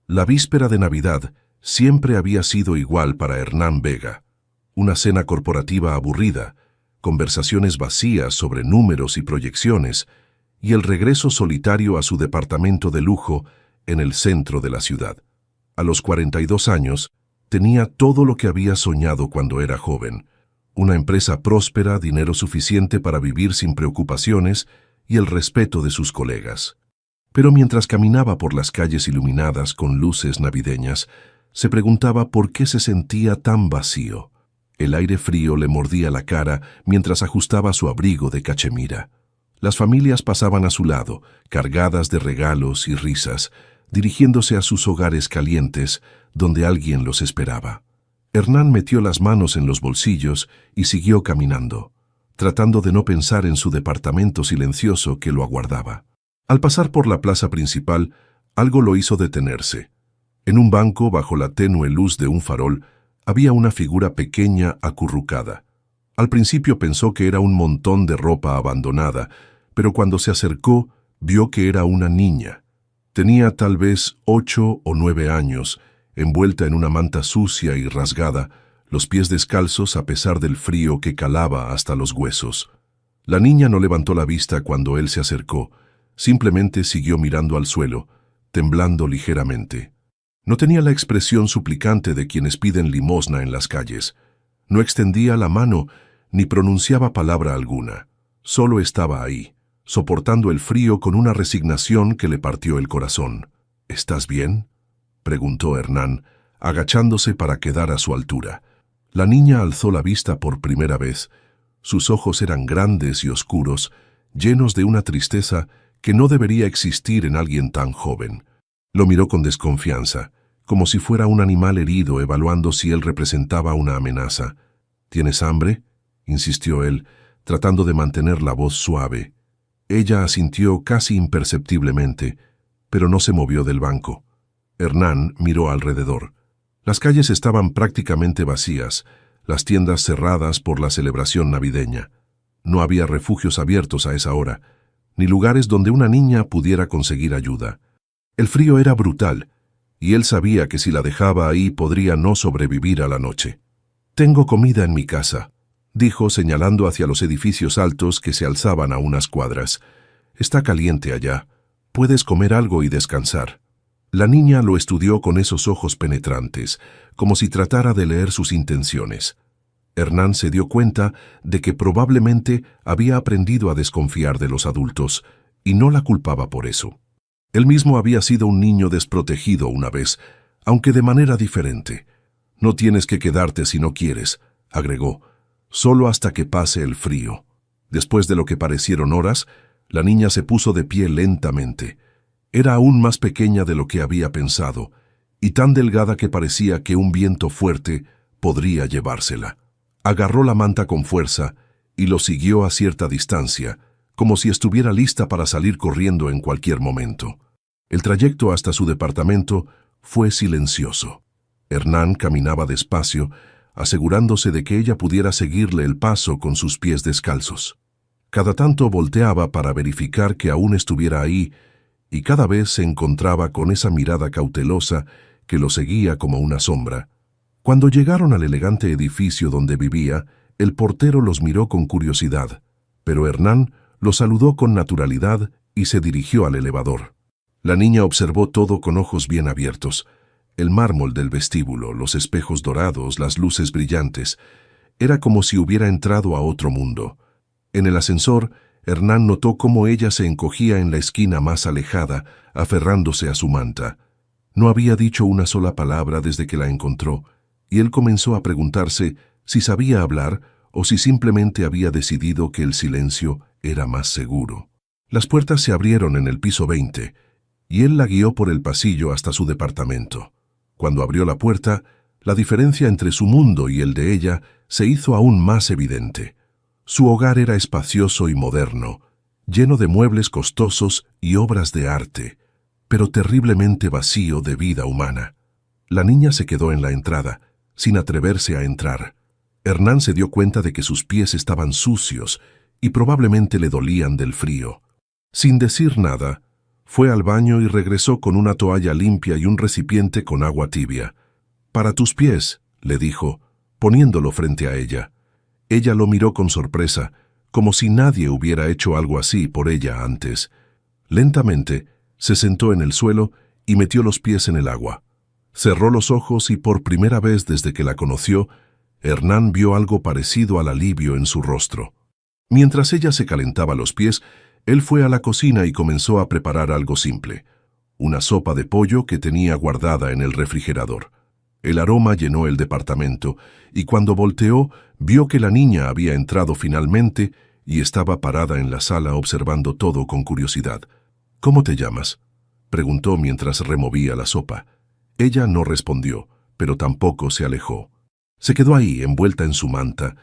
La víspera de Navidad siempre había sido igual para Hernán Vega. Una cena corporativa aburrida, conversaciones vacías sobre números y proyecciones, y el regreso solitario a su departamento de lujo en el centro de la ciudad. A los 42 años, tenía todo lo que había soñado cuando era joven: una empresa próspera, dinero suficiente para vivir sin preocupaciones y el respeto de sus colegas. Pero mientras caminaba por las calles iluminadas con luces navideñas, se preguntaba por qué se sentía tan vacío. El aire frío le mordía la cara mientras ajustaba su abrigo de cachemira. Las familias pasaban a su lado, cargadas de regalos y risas, dirigiéndose a sus hogares calientes, donde alguien los esperaba. Hernán metió las manos en los bolsillos y siguió caminando, tratando de no pensar en su departamento silencioso que lo aguardaba. Al pasar por la plaza principal, algo lo hizo detenerse. En un banco, bajo la tenue luz de un farol, había una figura pequeña acurrucada. Al principio pensó que era un montón de ropa abandonada, pero cuando se acercó, vio que era una niña. Tenía tal vez 8 o 9 años, envuelta en una manta sucia y rasgada, los pies descalzos a pesar del frío que calaba hasta los huesos. La niña no levantó la vista cuando él se acercó, simplemente siguió mirando al suelo, temblando ligeramente. No tenía la expresión suplicante de quienes piden limosna en las calles. No extendía la mano ni pronunciaba palabra alguna. Solo estaba ahí, soportando el frío con una resignación que le partió el corazón. «¿Estás bien?», preguntó Hernán, agachándose para quedar a su altura. La niña alzó la vista por primera vez. Sus ojos eran grandes y oscuros, llenos de una tristeza que no debería existir en alguien tan joven. Lo miró con desconfianza, como si fuera un animal herido evaluando si él representaba una amenaza. «¿Tienes hambre?», insistió él, tratando de mantener la voz suave. Ella asintió casi imperceptiblemente, pero no se movió del banco. Hernán miró alrededor. Las calles estaban prácticamente vacías, las tiendas cerradas por la celebración navideña. No había refugios abiertos a esa hora, ni lugares donde una niña pudiera conseguir ayuda. El frío era brutal, y él sabía que si la dejaba ahí podría no sobrevivir a la noche. «Tengo comida en mi casa», dijo señalando hacia los edificios altos que se alzaban a unas cuadras. «Está caliente allá. Puedes comer algo y descansar». La niña lo estudió con esos ojos penetrantes, como si tratara de leer sus intenciones. Hernán se dio cuenta de que probablemente había aprendido a desconfiar de los adultos, y no la culpaba por eso. Él mismo había sido un niño desprotegido una vez, aunque de manera diferente. «No tienes que quedarte si no quieres», agregó, «solo hasta que pase el frío». Después de lo que parecieron horas, la niña se puso de pie lentamente. Era aún más pequeña de lo que había pensado, y tan delgada que parecía que un viento fuerte podría llevársela. Agarró la manta con fuerza y lo siguió a cierta distancia, como si estuviera lista para salir corriendo en cualquier momento. El trayecto hasta su departamento fue silencioso. Hernán caminaba despacio, asegurándose de que ella pudiera seguirle el paso con sus pies descalzos. Cada tanto volteaba para verificar que aún estuviera ahí, y cada vez se encontraba con esa mirada cautelosa que lo seguía como una sombra. Cuando llegaron al elegante edificio donde vivía, el portero los miró con curiosidad, pero Hernán lo saludó con naturalidad y se dirigió al elevador. La niña observó todo con ojos bien abiertos: el mármol del vestíbulo, los espejos dorados, las luces brillantes. Era como si hubiera entrado a otro mundo. En el ascensor, Hernán notó cómo ella se encogía en la esquina más alejada, aferrándose a su manta. No había dicho una sola palabra desde que la encontró, y él comenzó a preguntarse si sabía hablar o si simplemente había decidido que el silencio era más seguro. Las puertas se abrieron en el piso 20, y él la guió por el pasillo hasta su departamento. Cuando abrió la puerta, la diferencia entre su mundo y el de ella se hizo aún más evidente. Su hogar era espacioso y moderno, lleno de muebles costosos y obras de arte, pero terriblemente vacío de vida humana. La niña se quedó en la entrada, sin atreverse a entrar. Hernán se dio cuenta de que sus pies estaban sucios y probablemente le dolían del frío. Sin decir nada, Fue al baño y regresó con una toalla limpia y un recipiente con agua tibia. «Para tus pies», le dijo, poniéndolo frente a ella. Ella lo miró con sorpresa, como si nadie hubiera hecho algo así por ella antes. Lentamente, se sentó en el suelo y metió los pies en el agua. Cerró los ojos y por primera vez desde que la conoció, Hernán vio algo parecido al alivio en su rostro. Mientras ella se calentaba los pies, él fue a la cocina y comenzó a preparar algo simple, una sopa de pollo que tenía guardada en el refrigerador. El aroma llenó el departamento y cuando volteó, vio que la niña había entrado finalmente y estaba parada en la sala observando todo con curiosidad. «¿Cómo te llamas?», preguntó mientras removía la sopa. Ella no respondió, pero tampoco se alejó. Se quedó ahí, envuelta en su manta,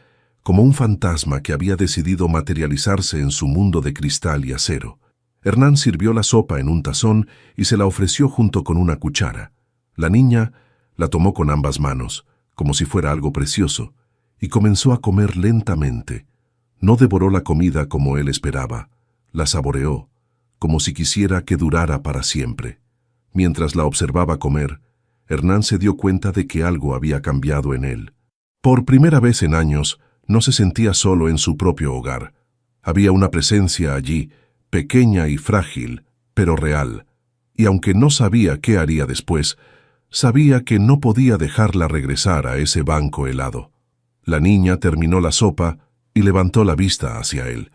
como un fantasma que había decidido materializarse en su mundo de cristal y acero. Hernán sirvió la sopa en un tazón y se la ofreció junto con una cuchara. La niña la tomó con ambas manos, como si fuera algo precioso, y comenzó a comer lentamente. No devoró la comida como él esperaba, la saboreó, como si quisiera que durara para siempre. Mientras la observaba comer, Hernán se dio cuenta de que algo había cambiado en él. Por primera vez en años, no se sentía solo en su propio hogar. Había una presencia allí, pequeña y frágil, pero real, y aunque no sabía qué haría después, sabía que no podía dejarla regresar a ese banco helado. La niña terminó la sopa y levantó la vista hacia él.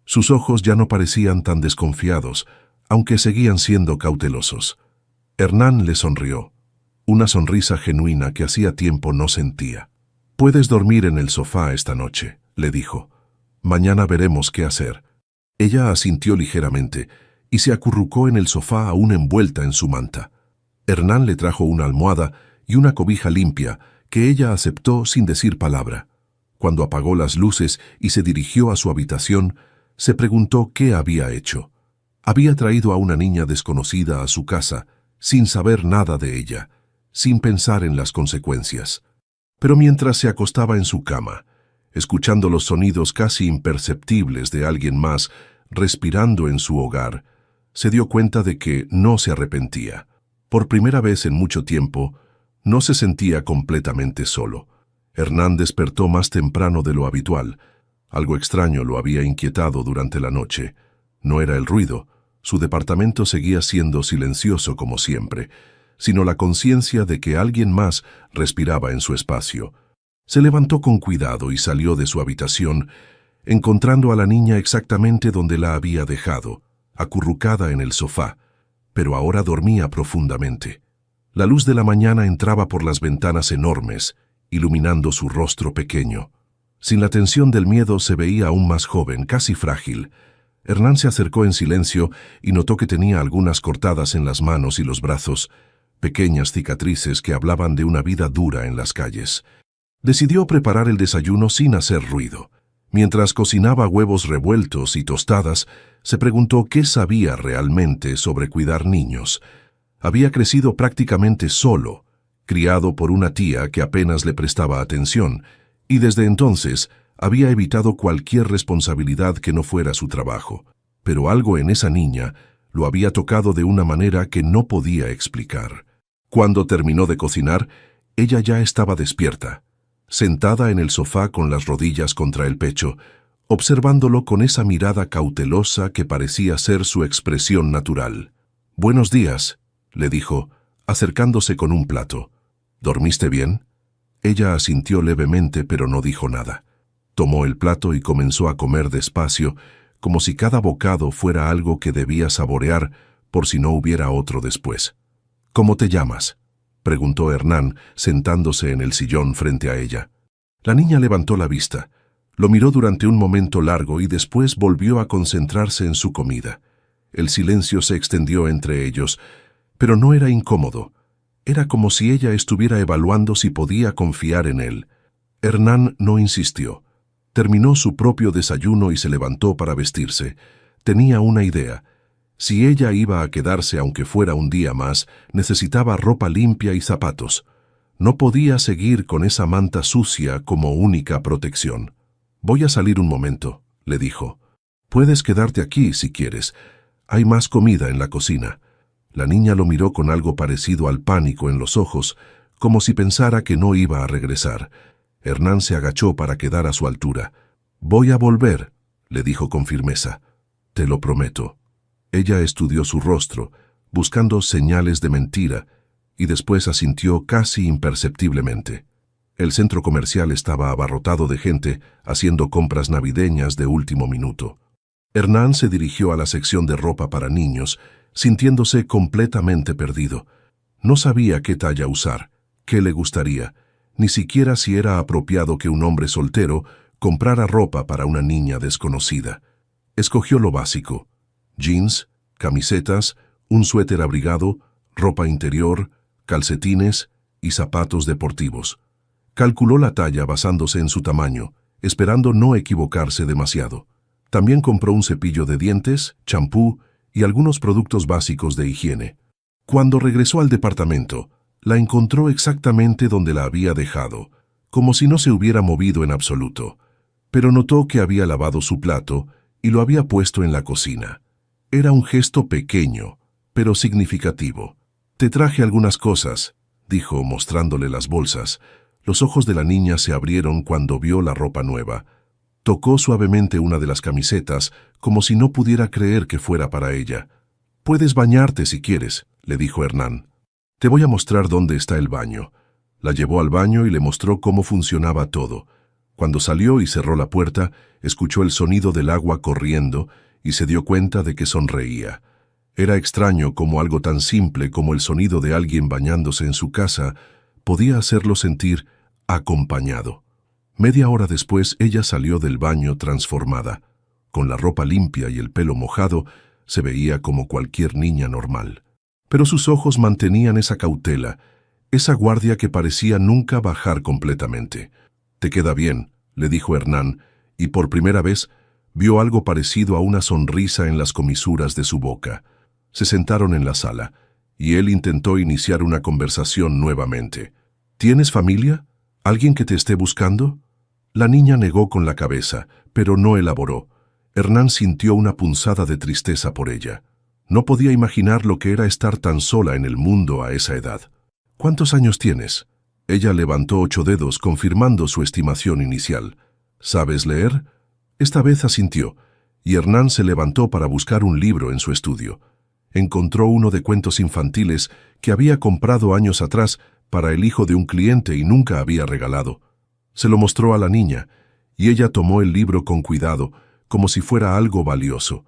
Sus ojos ya no parecían tan desconfiados, aunque seguían siendo cautelosos. Hernán le sonrió, una sonrisa genuina que hacía tiempo no sentía. «Puedes dormir en el sofá esta noche», le dijo. «Mañana veremos qué hacer». Ella asintió ligeramente y se acurrucó en el sofá aún envuelta en su manta. Hernán le trajo una almohada y una cobija limpia que ella aceptó sin decir palabra. Cuando apagó las luces y se dirigió a su habitación, se preguntó qué había hecho. Había traído a una niña desconocida a su casa, sin saber nada de ella, sin pensar en las consecuencias. Pero mientras se acostaba en su cama, escuchando los sonidos casi imperceptibles de alguien más respirando en su hogar, se dio cuenta de que no se arrepentía. Por primera vez en mucho tiempo, no se sentía completamente solo. Hernán despertó más temprano de lo habitual. Algo extraño lo había inquietado durante la noche. No era el ruido, su departamento seguía siendo silencioso como siempre, sino la conciencia de que alguien más respiraba en su espacio. Se levantó con cuidado y salió de su habitación, encontrando a la niña exactamente donde la había dejado, acurrucada en el sofá, pero ahora dormía profundamente. La luz de la mañana entraba por las ventanas enormes, iluminando su rostro pequeño. Sin la tensión del miedo se veía aún más joven, casi frágil. Hernán se acercó en silencio y notó que tenía algunas cortadas en las manos y los brazos, pequeñas cicatrices que hablaban de una vida dura en las calles. Decidió preparar el desayuno sin hacer ruido. Mientras cocinaba huevos revueltos y tostadas, se preguntó qué sabía realmente sobre cuidar niños. Había crecido prácticamente solo, criado por una tía que apenas le prestaba atención, y desde entonces había evitado cualquier responsabilidad que no fuera su trabajo. Pero algo en esa niña lo había tocado de una manera que no podía explicar. Cuando terminó de cocinar, ella ya estaba despierta, sentada en el sofá con las rodillas contra el pecho, observándolo con esa mirada cautelosa que parecía ser su expresión natural. «Buenos días», le dijo, acercándose con un plato. «¿Dormiste bien?». Ella asintió levemente, pero no dijo nada. Tomó el plato y comenzó a comer despacio, como si cada bocado fuera algo que debía saborear por si no hubiera otro después. «¿Cómo te llamas?», preguntó Hernán, sentándose en el sillón frente a ella. La niña levantó la vista, lo miró durante un momento largo y después volvió a concentrarse en su comida. El silencio se extendió entre ellos, pero no era incómodo. Era como si ella estuviera evaluando si podía confiar en él. Hernán no insistió. Terminó su propio desayuno y se levantó para vestirse. Tenía una idea. Si ella iba a quedarse aunque fuera un día más, necesitaba ropa limpia y zapatos. No podía seguir con esa manta sucia como única protección. «Voy a salir un momento», le dijo. «Puedes quedarte aquí si quieres. Hay más comida en la cocina. La niña lo miró con algo parecido al pánico en los ojos, como si pensara que no iba a regresar. Hernán se agachó para quedar a su altura. «Voy a volver», le dijo con firmeza. «Te lo prometo». Ella estudió su rostro, buscando señales de mentira, y después asintió casi imperceptiblemente. El centro comercial estaba abarrotado de gente haciendo compras navideñas de último minuto. Hernán se dirigió a la sección de ropa para niños, sintiéndose completamente perdido. No sabía qué talla usar, qué le gustaría, ni siquiera si era apropiado que un hombre soltero comprara ropa para una niña desconocida. Escogió lo básico: jeans, camisetas, un suéter abrigado, ropa interior, calcetines y zapatos deportivos. Calculó la talla basándose en su tamaño, esperando no equivocarse demasiado. También compró un cepillo de dientes, champú y algunos productos básicos de higiene. Cuando regresó al departamento, la encontró exactamente donde la había dejado, como si no se hubiera movido en absoluto, pero notó que había lavado su plato y lo había puesto en la cocina. Era un gesto pequeño, pero significativo. «Te traje algunas cosas», dijo mostrándole las bolsas. Los ojos de la niña se abrieron cuando vio la ropa nueva. Tocó suavemente una de las camisetas, como si no pudiera creer que fuera para ella. «Puedes bañarte si quieres», le dijo Hernán. «Te voy a mostrar dónde está el baño». La llevó al baño y le mostró cómo funcionaba todo. Cuando salió y cerró la puerta, escuchó el sonido del agua corriendo y se dio cuenta de que sonreía. Era extraño cómo algo tan simple como el sonido de alguien bañándose en su casa podía hacerlo sentir acompañado. Media hora después, ella salió del baño transformada. Con la ropa limpia y el pelo mojado, se veía como cualquier niña normal. Pero sus ojos mantenían esa cautela, esa guardia que parecía nunca bajar completamente. «Te queda bien», le dijo Hernán, y por primera vez vio algo parecido a una sonrisa en las comisuras de su boca. Se sentaron en la sala, y él intentó iniciar una conversación nuevamente. «¿Tienes familia? ¿Alguien que te esté buscando?» La niña negó con la cabeza, pero no elaboró. Hernán sintió una punzada de tristeza por ella. No podía imaginar lo que era estar tan sola en el mundo a esa edad. «¿Cuántos años tienes?» Ella levantó 8 dedos, confirmando su estimación inicial. «¿Sabes leer?» Esta vez asintió, y Hernán se levantó para buscar un libro en su estudio. Encontró uno de cuentos infantiles que había comprado años atrás para el hijo de un cliente y nunca había regalado. Se lo mostró a la niña, y ella tomó el libro con cuidado, como si fuera algo valioso.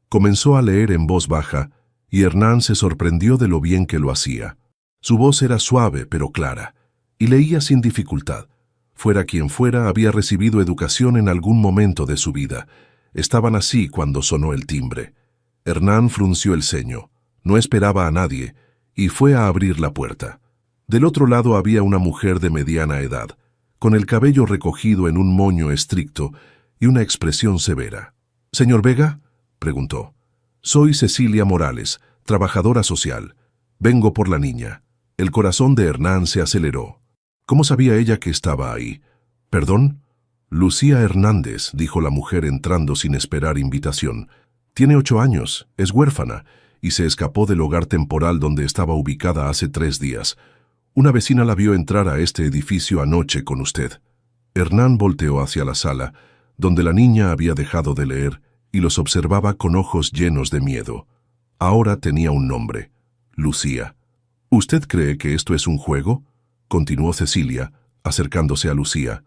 Comenzó a leer en voz baja, y Hernán se sorprendió de lo bien que lo hacía. Su voz era suave pero clara, y leía sin dificultad. Fuera quien fuera, había recibido educación en algún momento de su vida. Estaban así cuando sonó el timbre. Hernán frunció el ceño. No esperaba a nadie, y fue a abrir la puerta. Del otro lado había una mujer de mediana edad, con el cabello recogido en un moño estricto y una expresión severa. «¿Señor Vega?», preguntó. «Soy Cecilia Morales, trabajadora social. Vengo por la niña». El corazón de Hernán se aceleró. ¿Cómo sabía ella que estaba ahí? «¿Perdón?» «Lucía Hernández», dijo la mujer entrando sin esperar invitación. «Tiene 8 años, es huérfana, y se escapó del hogar temporal donde estaba ubicada hace 3 días. Una vecina la vio entrar a este edificio anoche con usted». Hernán volteó hacia la sala, donde la niña había dejado de leer, y los observaba con ojos llenos de miedo. Ahora tenía un nombre: Lucía. «¿Usted cree que esto es un juego?», continuó Cecilia, acercándose a Lucía.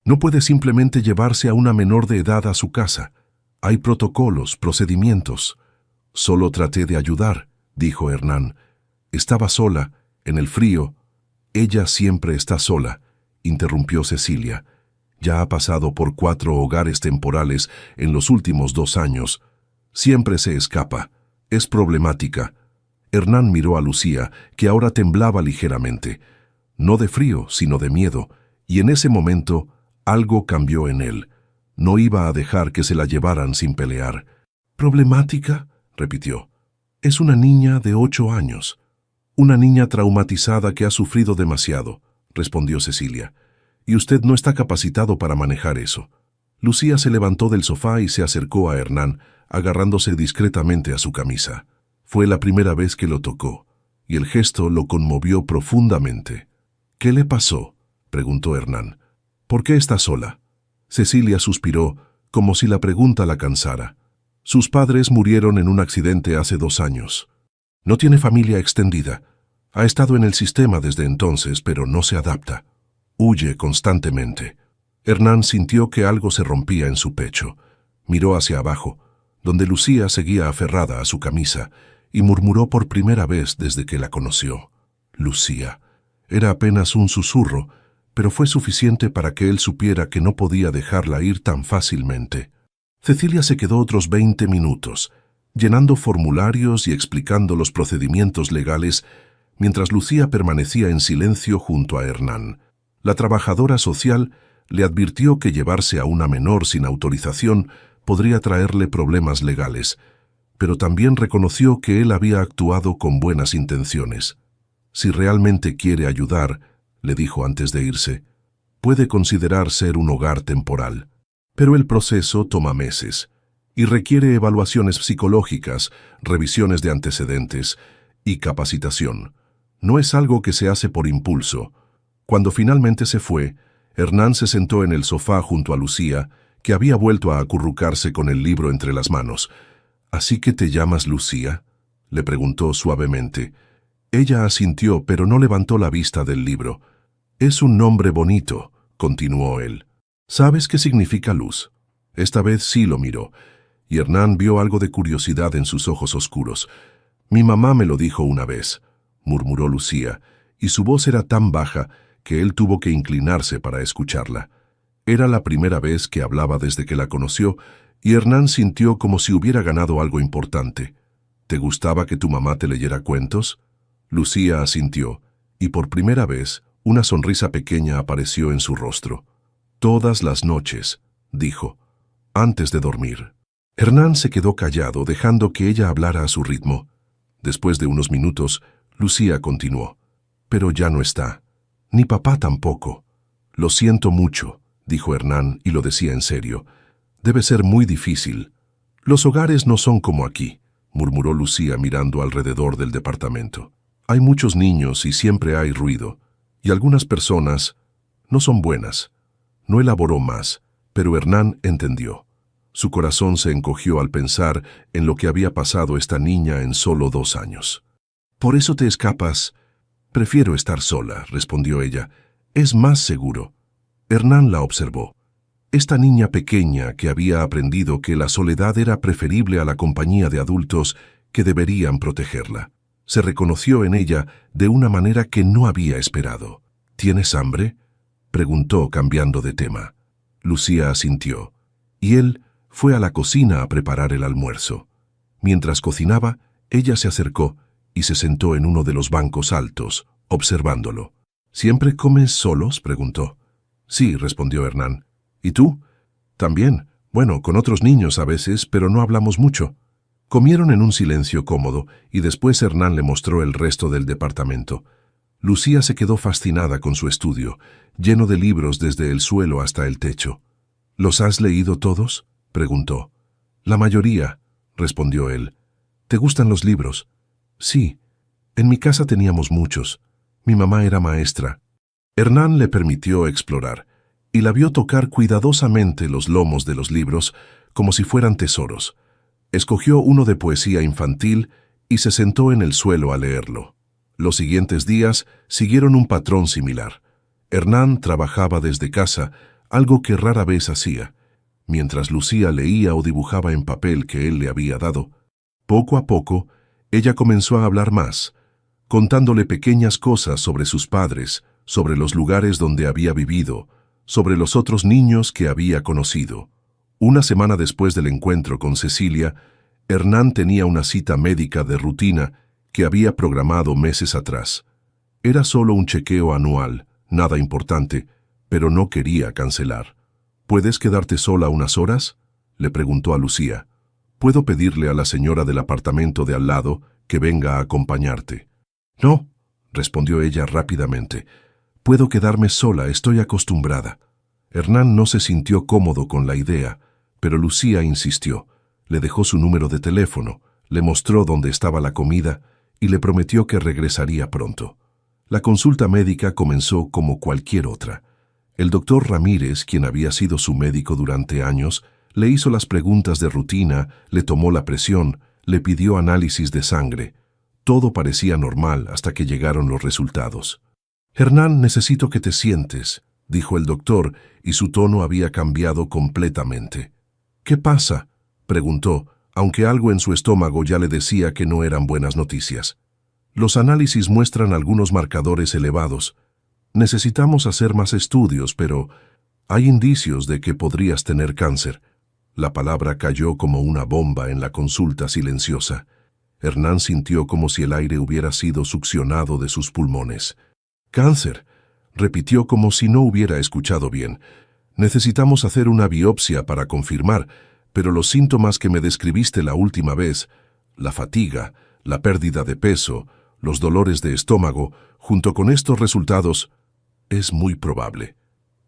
«No puede simplemente llevarse a una menor de edad a su casa. Hay protocolos, procedimientos». «Solo traté de ayudar», dijo Hernán. «Estaba sola, en el frío». «Ella siempre está sola», interrumpió Cecilia. «Ya ha pasado por 4 hogares temporales en los últimos 2 años. Siempre se escapa. Es problemática». Hernán miró a Lucía, que ahora temblaba ligeramente. No de frío, sino de miedo, y en ese momento algo cambió en él. No iba a dejar que se la llevaran sin pelear. «¿Problemática?», repitió. «Es una niña de 8 años. Una niña traumatizada que ha sufrido demasiado», respondió Cecilia. «Y usted no está capacitado para manejar eso». Lucía se levantó del sofá y se acercó a Hernán, agarrándose discretamente a su camisa. Fue la primera vez que lo tocó, y el gesto lo conmovió profundamente. «¿Qué le pasó?», preguntó Hernán. «¿Por qué está sola?». Cecilia suspiró, como si la pregunta la cansara. Sus padres murieron en un accidente hace 2 años. No tiene familia extendida. Ha estado en el sistema desde entonces, pero no se adapta. Huye constantemente. Hernán sintió que algo se rompía en su pecho. Miró hacia abajo, donde Lucía seguía aferrada a su camisa, y murmuró por primera vez desde que la conoció. Lucía. Era apenas un susurro, pero fue suficiente para que él supiera que no podía dejarla ir tan fácilmente. Cecilia se quedó otros 20 minutos, llenando formularios y explicando los procedimientos legales, mientras Lucía permanecía en silencio junto a Hernán. La trabajadora social le advirtió que llevarse a una menor sin autorización podría traerle problemas legales, pero también reconoció que él había actuado con buenas intenciones. «Si realmente quiere ayudar», le dijo antes de irse, «puede considerar ser un hogar temporal. Pero el proceso toma meses y requiere evaluaciones psicológicas, revisiones de antecedentes y capacitación. No es algo que se hace por impulso». Cuando finalmente se fue, Hernán se sentó en el sofá junto a Lucía, que había vuelto a acurrucarse con el libro entre las manos. «¿Así que te llamas Lucía?», le preguntó suavemente. Ella asintió, pero no levantó la vista del libro. «Es un nombre bonito», continuó él. «¿Sabes qué significa luz?». Esta vez sí lo miró, y Hernán vio algo de curiosidad en sus ojos oscuros. «Mi mamá me lo dijo una vez», murmuró Lucía, y su voz era tan baja que él tuvo que inclinarse para escucharla. Era la primera vez que hablaba desde que la conoció, y Hernán sintió como si hubiera ganado algo importante. «¿Te gustaba que tu mamá te leyera cuentos?». Lucía asintió, y por primera vez una sonrisa pequeña apareció en su rostro. «Todas las noches», dijo, «antes de dormir». Hernán se quedó callado, dejando que ella hablara a su ritmo. Después de unos minutos, Lucía continuó. «Pero ya no está. Ni papá tampoco». «Lo siento mucho», dijo Hernán, y lo decía en serio. «Debe ser muy difícil». «Los hogares no son como aquí», murmuró Lucía mirando alrededor del departamento. «Hay muchos niños y siempre hay ruido. Y algunas personas no son buenas». No elaboró más, pero Hernán entendió. Su corazón se encogió al pensar en lo que había pasado esta niña en solo 2 años. «¿Por eso te escapas?». «Prefiero estar sola», respondió ella. «Es más seguro». Hernán la observó. Esta niña pequeña que había aprendido que la soledad era preferible a la compañía de adultos que deberían protegerla. Se reconoció en ella de una manera que no había esperado. «¿Tienes hambre?», preguntó cambiando de tema. Lucía asintió, y él fue a la cocina a preparar el almuerzo. Mientras cocinaba, ella se acercó y se sentó en uno de los bancos altos, observándolo. «¿Siempre comes solos?», preguntó. «Sí», respondió Hernán. «¿Y tú?». «También. Bueno, con otros niños a veces, pero no hablamos mucho». Comieron en un silencio cómodo, y después Hernán le mostró el resto del departamento. Lucía se quedó fascinada con su estudio, lleno de libros desde el suelo hasta el techo. «¿Los has leído todos?», preguntó. «La mayoría», respondió él. «¿Te gustan los libros?». «Sí. En mi casa teníamos muchos. Mi mamá era maestra». Hernán le permitió explorar, y la vio tocar cuidadosamente los lomos de los libros como si fueran tesoros. Escogió uno de poesía infantil y se sentó en el suelo a leerlo. Los siguientes días siguieron un patrón similar. Hernán trabajaba desde casa, algo que rara vez hacía, mientras Lucía leía o dibujaba en papel que él le había dado. Poco a poco, ella comenzó a hablar más, contándole pequeñas cosas sobre sus padres, sobre los lugares donde había vivido, sobre los otros niños que había conocido. Una semana después del encuentro con Cecilia, Hernán tenía una cita médica de rutina que había programado meses atrás. Era solo un chequeo anual, nada importante, pero no quería cancelar. «¿Puedes quedarte sola unas horas?», le preguntó a Lucía. «Puedo pedirle a la señora del apartamento de al lado que venga a acompañarte». «No», respondió ella rápidamente. «Puedo quedarme sola, estoy acostumbrada». Hernán no se sintió cómodo con la idea, pero Lucía insistió. Le dejó su número de teléfono, le mostró dónde estaba la comida y le prometió que regresaría pronto. La consulta médica comenzó como cualquier otra. El doctor Ramírez, quien había sido su médico durante años, le hizo las preguntas de rutina, le tomó la presión, le pidió análisis de sangre. Todo parecía normal hasta que llegaron los resultados. «Hernán, necesito que te sientes», dijo el doctor, y su tono había cambiado completamente. «¿Qué pasa?», preguntó, aunque algo en su estómago ya le decía que no eran buenas noticias. «Los análisis muestran algunos marcadores elevados. Necesitamos hacer más estudios, pero hay indicios de que podrías tener cáncer». La palabra cayó como una bomba en la consulta silenciosa. Hernán sintió como si el aire hubiera sido succionado de sus pulmones. «Cáncer», repitió como si no hubiera escuchado bien. «Necesitamos hacer una biopsia para confirmar, pero los síntomas que me describiste la última vez, la fatiga, la pérdida de peso, los dolores de estómago, junto con estos resultados, es muy probable».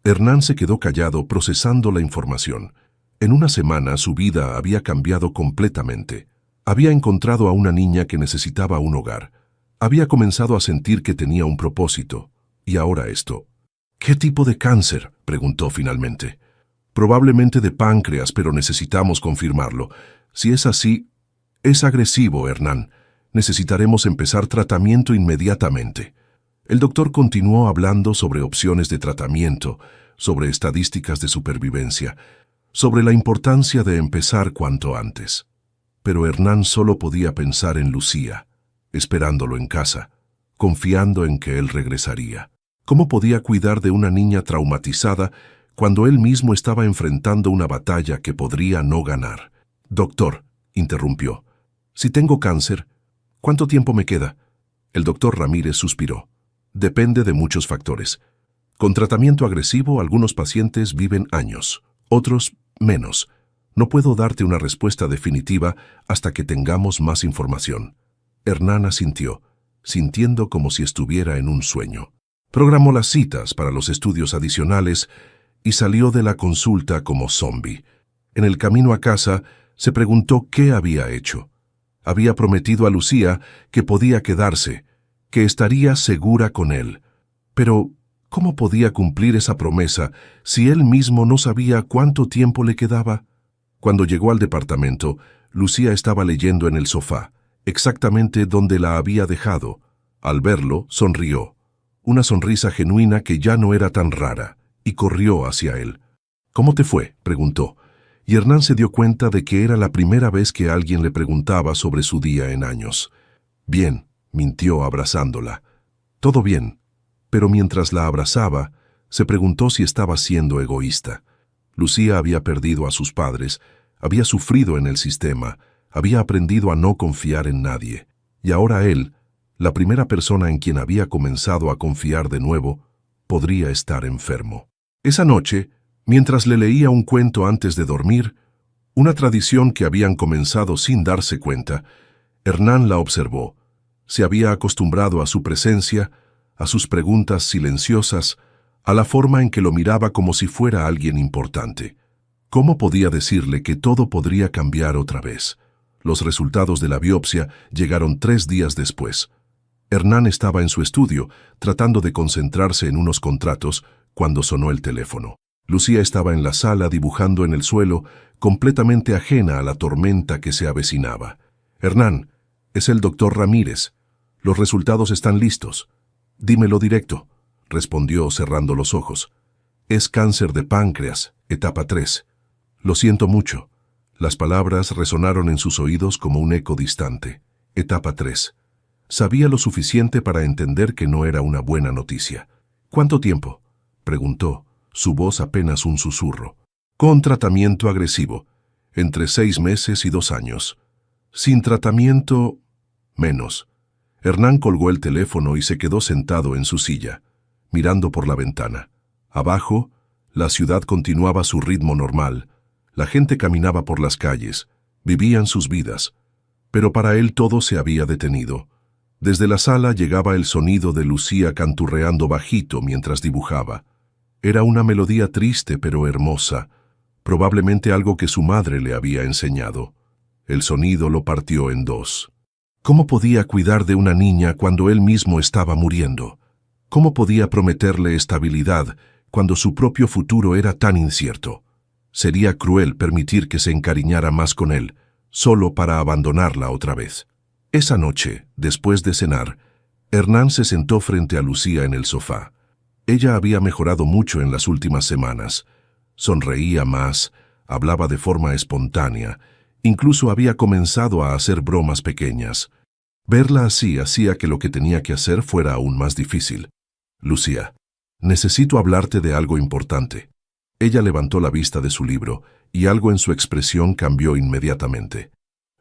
Hernán se quedó callado procesando la información. En una semana su vida había cambiado completamente. Había encontrado a una niña que necesitaba un hogar. Había comenzado a sentir que tenía un propósito. Y ahora esto. «¿Qué tipo de cáncer?», preguntó finalmente. «Probablemente de páncreas, pero necesitamos confirmarlo. Si es así, es agresivo, Hernán. Necesitaremos empezar tratamiento inmediatamente». El doctor continuó hablando sobre opciones de tratamiento, sobre estadísticas de supervivencia, sobre la importancia de empezar cuanto antes. Pero Hernán solo podía pensar en Lucía, esperándolo en casa, confiando en que él regresaría. ¿Cómo podía cuidar de una niña traumatizada cuando él mismo estaba enfrentando una batalla que podría no ganar? «Doctor», interrumpió, «si tengo cáncer, ¿cuánto tiempo me queda?». El doctor Ramírez suspiró. «Depende de muchos factores. Con tratamiento agresivo, algunos pacientes viven años, otros menos. No puedo darte una respuesta definitiva hasta que tengamos más información». Hernán asintió, sintiendo como si estuviera en un sueño. Programó las citas para los estudios adicionales y salió de la consulta como zombi. En el camino a casa, se preguntó qué había hecho. Había prometido a Lucía que podía quedarse, que estaría segura con él. Pero ¿cómo podía cumplir esa promesa si él mismo no sabía cuánto tiempo le quedaba? Cuando llegó al departamento, Lucía estaba leyendo en el sofá, exactamente donde la había dejado. Al verlo, sonrió. Una sonrisa genuina que ya no era tan rara, y corrió hacia él. «¿Cómo te fue?», preguntó, y Hernán se dio cuenta de que era la primera vez que alguien le preguntaba sobre su día en años. «Bien», mintió abrazándola. «Todo bien». Pero mientras la abrazaba, se preguntó si estaba siendo egoísta. Lucía había perdido a sus padres, había sufrido en el sistema, había aprendido a no confiar en nadie. Y ahora él, la primera persona en quien había comenzado a confiar de nuevo, podría estar enfermo. Esa noche, mientras le leía un cuento antes de dormir, una tradición que habían comenzado sin darse cuenta, Hernán la observó. Se había acostumbrado a su presencia, a sus preguntas silenciosas, a la forma en que lo miraba como si fuera alguien importante. ¿Cómo podía decirle que todo podría cambiar otra vez? Los resultados de la biopsia llegaron 3 días después. Hernán estaba en su estudio, tratando de concentrarse en unos contratos, cuando sonó el teléfono. Lucía estaba en la sala dibujando en el suelo, completamente ajena a la tormenta que se avecinaba. «Hernán, es el doctor Ramírez. Los resultados están listos». «Dímelo directo», respondió cerrando los ojos. «Es cáncer de páncreas, etapa 3. Lo siento mucho». Las palabras resonaron en sus oídos como un eco distante. Etapa 3. Sabía lo suficiente para entender que no era una buena noticia. «¿Cuánto tiempo?», preguntó, su voz apenas un susurro. «Con tratamiento agresivo, entre 6 meses y 2 años. Sin tratamiento, menos». Hernán colgó el teléfono y se quedó sentado en su silla, mirando por la ventana. Abajo, la ciudad continuaba su ritmo normal. La gente caminaba por las calles, vivían sus vidas. Pero para él todo se había detenido. Desde la sala llegaba el sonido de Lucía canturreando bajito mientras dibujaba. Era una melodía triste pero hermosa, probablemente algo que su madre le había enseñado. El sonido lo partió en dos. ¿Cómo podía cuidar de una niña cuando él mismo estaba muriendo? ¿Cómo podía prometerle estabilidad cuando su propio futuro era tan incierto? Sería cruel permitir que se encariñara más con él, solo para abandonarla otra vez. Esa noche, después de cenar, Hernán se sentó frente a Lucía en el sofá. Ella había mejorado mucho en las últimas semanas. Sonreía más, hablaba de forma espontánea, incluso había comenzado a hacer bromas pequeñas. Verla así hacía que lo que tenía que hacer fuera aún más difícil. Lucía, necesito hablarte de algo importante. Ella levantó la vista de su libro y algo en su expresión cambió inmediatamente.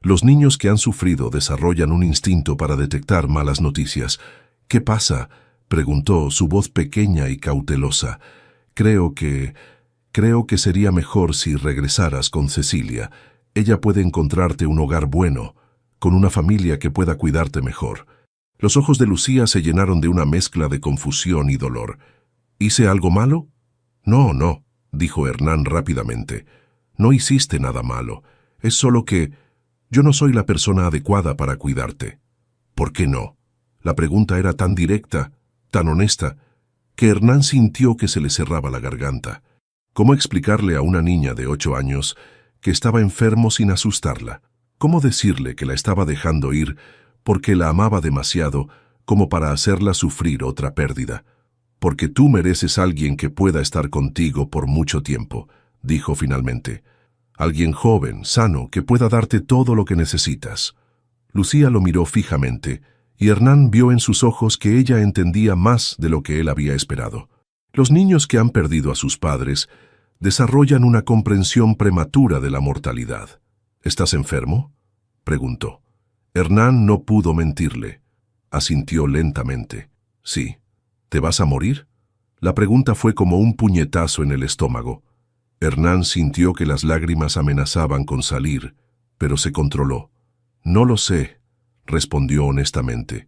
Los niños que han sufrido desarrollan un instinto para detectar malas noticias. ¿Qué pasa?, preguntó, su voz pequeña y cautelosa. Creo que sería mejor si regresaras con Cecilia. Ella puede encontrarte un hogar bueno, con una familia que pueda cuidarte mejor. Los ojos de Lucía se llenaron de una mezcla de confusión y dolor. ¿Hice algo malo? No, no, dijo Hernán rápidamente. No hiciste nada malo. Es solo que yo no soy la persona adecuada para cuidarte. ¿Por qué no? La pregunta era tan directa, tan honesta, que Hernán sintió que se le cerraba la garganta. ¿Cómo explicarle a una niña de 8 años que estaba enfermo sin asustarla? ¿Cómo decirle que la estaba dejando ir porque la amaba demasiado como para hacerla sufrir otra pérdida? Porque tú mereces alguien que pueda estar contigo por mucho tiempo, dijo finalmente. Alguien joven, sano, que pueda darte todo lo que necesitas. Lucía lo miró fijamente, y Hernán vio en sus ojos que ella entendía más de lo que él había esperado. Los niños que han perdido a sus padres desarrollan una comprensión prematura de la mortalidad. ¿Estás enfermo?, preguntó. Hernán no pudo mentirle. Asintió lentamente. Sí. ¿Te vas a morir? La pregunta fue como un puñetazo en el estómago. Hernán sintió que las lágrimas amenazaban con salir, pero se controló. No lo sé, respondió honestamente,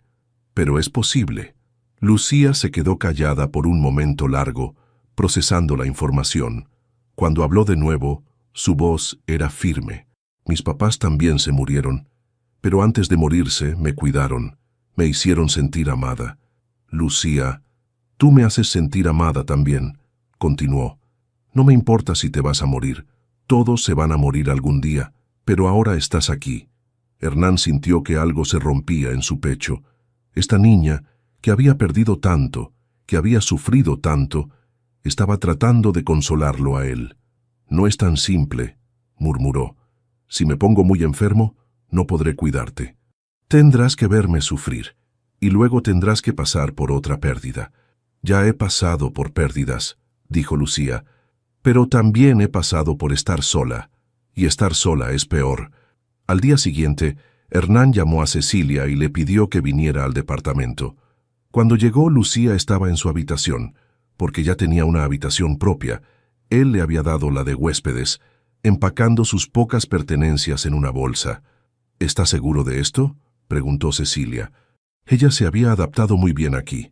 pero es posible. Lucía se quedó callada por un momento largo, procesando la información. Cuando habló de nuevo, su voz era firme. Mis papás también se murieron, pero antes de morirse me cuidaron, me hicieron sentir amada. Lucía, tú me haces sentir amada también, continuó. No me importa si te vas a morir, todos se van a morir algún día, pero ahora estás aquí. Hernán sintió que algo se rompía en su pecho. Esta niña, que había perdido tanto, que había sufrido tanto, estaba tratando de consolarlo a él. No es tan simple, murmuró. Si me pongo muy enfermo, no podré cuidarte. Tendrás que verme sufrir, y luego tendrás que pasar por otra pérdida. Ya he pasado por pérdidas, dijo Lucía, pero también he pasado por estar sola, y estar sola es peor. Al día siguiente, Hernán llamó a Cecilia y le pidió que viniera al departamento. Cuando llegó, Lucía estaba en su habitación, porque ya tenía una habitación propia. Él le había dado la de huéspedes, empacando sus pocas pertenencias en una bolsa. ¿Está seguro de esto?, preguntó Cecilia. Ella se había adaptado muy bien aquí.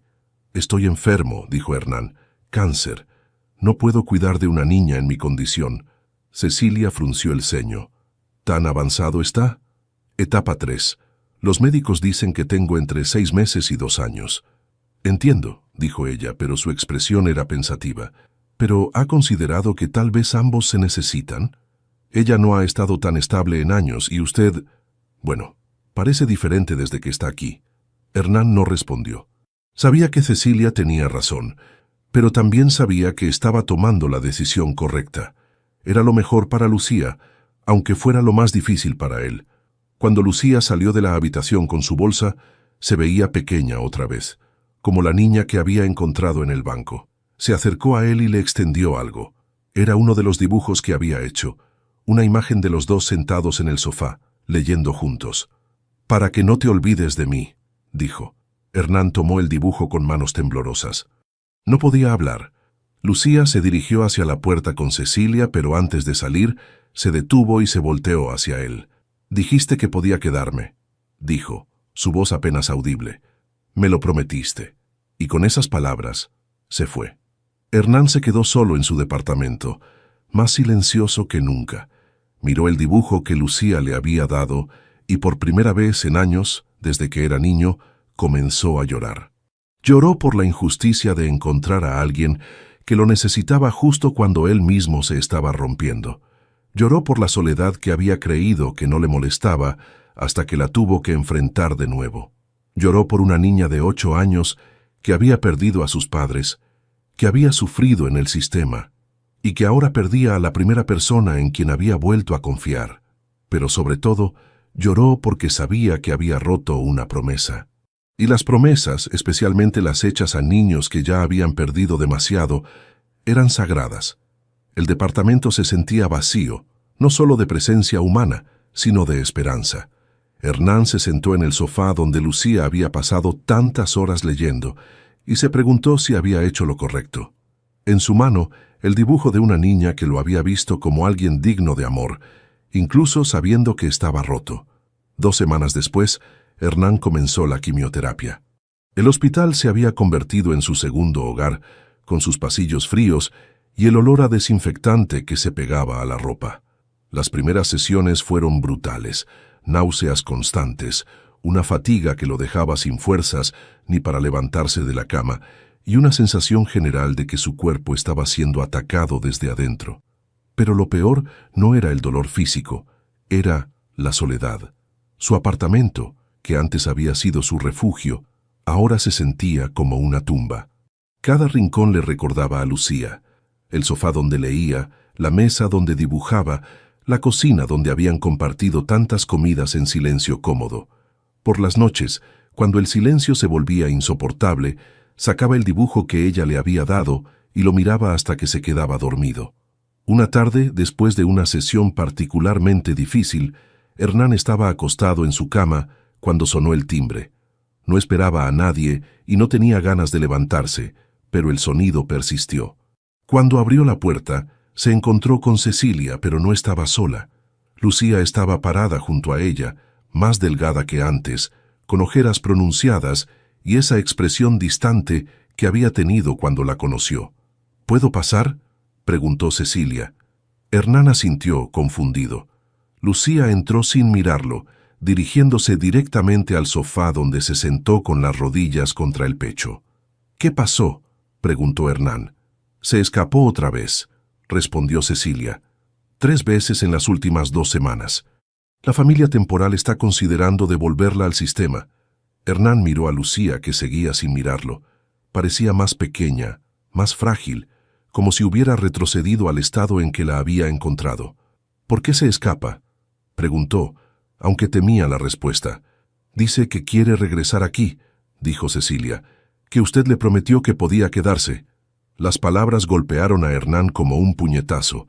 Estoy enfermo, dijo Hernán. Cáncer. No puedo cuidar de una niña en mi condición. Cecilia frunció el ceño. ¿Tan avanzado está? Etapa 3. Los médicos dicen que tengo entre 6 meses y 2 años. Entiendo, dijo ella, pero su expresión era pensativa. ¿Pero ha considerado que tal vez ambos se necesitan? Ella no ha estado tan estable en años y usted... Bueno, parece diferente desde que está aquí. Hernán no respondió. Sabía que Cecilia tenía razón, pero también sabía que estaba tomando la decisión correcta. Era lo mejor para Lucía, aunque fuera lo más difícil para él. Cuando Lucía salió de la habitación con su bolsa, se veía pequeña otra vez, como la niña que había encontrado en el banco. Se acercó a él y le extendió algo. Era uno de los dibujos que había hecho, una imagen de los dos sentados en el sofá, leyendo juntos. «Para que no te olvides de mí», dijo. Hernán tomó el dibujo con manos temblorosas. No podía hablar. Lucía se dirigió hacia la puerta con Cecilia, pero antes de salir, se detuvo y se volteó hacia él. «Dijiste que podía quedarme», dijo, su voz apenas audible. «Me lo prometiste». Y con esas palabras, se fue. Hernán se quedó solo en su departamento, más silencioso que nunca. Miró el dibujo que Lucía le había dado y por primera vez en años, desde que era niño, comenzó a llorar. Lloró por la injusticia de encontrar a alguien que lo necesitaba justo cuando él mismo se estaba rompiendo. Lloró por la soledad que había creído que no le molestaba hasta que la tuvo que enfrentar de nuevo. Lloró por una niña de 8 años que había perdido a sus padres, que había sufrido en el sistema y que ahora perdía a la primera persona en quien había vuelto a confiar. Pero sobre todo, lloró porque sabía que había roto una promesa. Y las promesas, especialmente las hechas a niños que ya habían perdido demasiado, eran sagradas. El departamento se sentía vacío, no solo de presencia humana, sino de esperanza. Hernán se sentó en el sofá donde Lucía había pasado tantas horas leyendo y se preguntó si había hecho lo correcto. En su mano, el dibujo de una niña que lo había visto como alguien digno de amor, incluso sabiendo que estaba roto. 2 semanas después, Hernán comenzó la quimioterapia. El hospital se había convertido en su segundo hogar, con sus pasillos fríos y el olor a desinfectante que se pegaba a la ropa. Las primeras sesiones fueron brutales, náuseas constantes, una fatiga que lo dejaba sin fuerzas ni para levantarse de la cama, y una sensación general de que su cuerpo estaba siendo atacado desde adentro. Pero lo peor no era el dolor físico, era la soledad. Su apartamento, que antes había sido su refugio, ahora se sentía como una tumba. Cada rincón le recordaba a Lucía: el sofá donde leía, la mesa donde dibujaba, la cocina donde habían compartido tantas comidas en silencio cómodo. Por las noches, cuando el silencio se volvía insoportable, sacaba el dibujo que ella le había dado y lo miraba hasta que se quedaba dormido. Una tarde, después de una sesión particularmente difícil, Hernán estaba acostado en su cama cuando sonó el timbre. No esperaba a nadie y no tenía ganas de levantarse, pero el sonido persistió. Cuando abrió la puerta, se encontró con Cecilia, pero no estaba sola. Lucía estaba parada junto a ella, más delgada que antes, con ojeras pronunciadas y esa expresión distante que había tenido cuando la conoció. ¿Puedo pasar?, preguntó Cecilia. Hernán asintió, confundido. Lucía entró sin mirarlo, dirigiéndose directamente al sofá donde se sentó con las rodillas contra el pecho. ¿Qué pasó?, preguntó Hernán. Se escapó otra vez, respondió Cecilia. 3 veces en las últimas 2 semanas. La familia temporal está considerando devolverla al sistema. Hernán miró a Lucía, que seguía sin mirarlo. Parecía más pequeña, más frágil, como si hubiera retrocedido al estado en que la había encontrado. ¿Por qué se escapa?, preguntó, aunque temía la respuesta. Dice que quiere regresar aquí, dijo Cecilia, que usted le prometió que podía quedarse. Las palabras golpearon a Hernán como un puñetazo.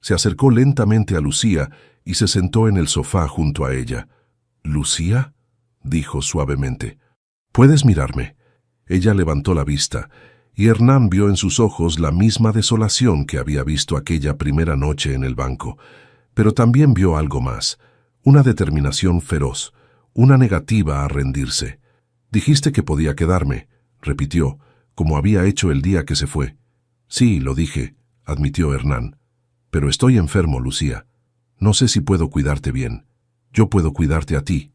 Se acercó lentamente a Lucía y se sentó en el sofá junto a ella. «¿Lucía?», dijo suavemente. «¿Puedes mirarme?». Ella levantó la vista, y Hernán vio en sus ojos la misma desolación que había visto aquella primera noche en el banco. Pero también vio algo más, una determinación feroz, una negativa a rendirse. «Dijiste que podía quedarme», repitió, como había hecho el día que se fue. «Sí, lo dije», admitió Hernán. «Pero estoy enfermo, Lucía. No sé si puedo cuidarte bien. Yo puedo cuidarte a ti»,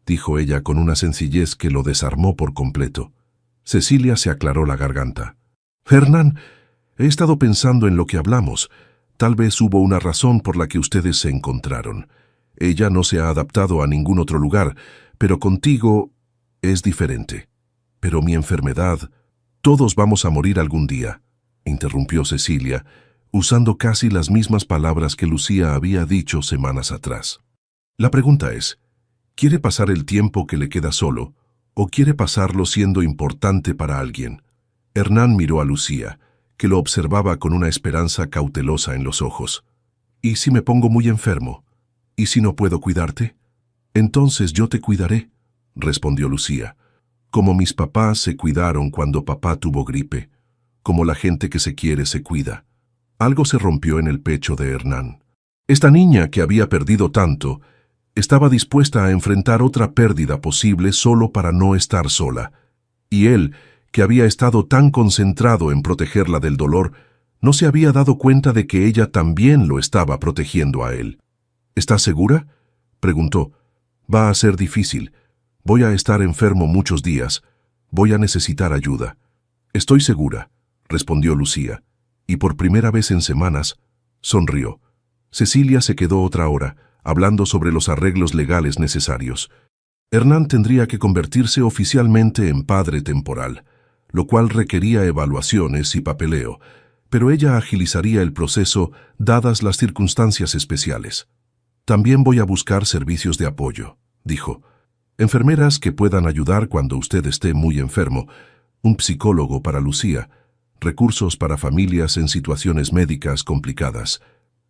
dijo ella con una sencillez que lo desarmó por completo. Cecilia se aclaró la garganta. «Hernán, he estado pensando en lo que hablamos. Tal vez hubo una razón por la que ustedes se encontraron. Ella no se ha adaptado a ningún otro lugar, pero contigo es diferente. Pero mi enfermedad... Todos vamos a morir algún día», interrumpió Cecilia, usando casi las mismas palabras que Lucía había dicho semanas atrás. «La pregunta es, ¿quiere pasar el tiempo que le queda solo, o quiere pasarlo siendo importante para alguien?» Hernán miró a Lucía, que lo observaba con una esperanza cautelosa en los ojos. «¿Y si me pongo muy enfermo? ¿Y si no puedo cuidarte?» «Entonces yo te cuidaré», respondió Lucía. «Como mis papás se cuidaron cuando papá tuvo gripe, como la gente que se quiere se cuida». Algo se rompió en el pecho de Hernán. Esta niña que había perdido tanto, estaba dispuesta a enfrentar otra pérdida posible solo para no estar sola. Y él, que había estado tan concentrado en protegerla del dolor, no se había dado cuenta de que ella también lo estaba protegiendo a él. ¿Estás segura?, preguntó. Va a ser difícil. Voy a estar enfermo muchos días. Voy a necesitar ayuda. Estoy segura, respondió Lucía, y por primera vez en semanas, sonrió. Cecilia se quedó otra hora, hablando sobre los arreglos legales necesarios. Hernán tendría que convertirse oficialmente en padre temporal, lo cual requería evaluaciones y papeleo, pero ella agilizaría el proceso dadas las circunstancias especiales. También voy a buscar servicios de apoyo, dijo. Enfermeras que puedan ayudar cuando usted esté muy enfermo, un psicólogo para Lucía, recursos para familias en situaciones médicas complicadas.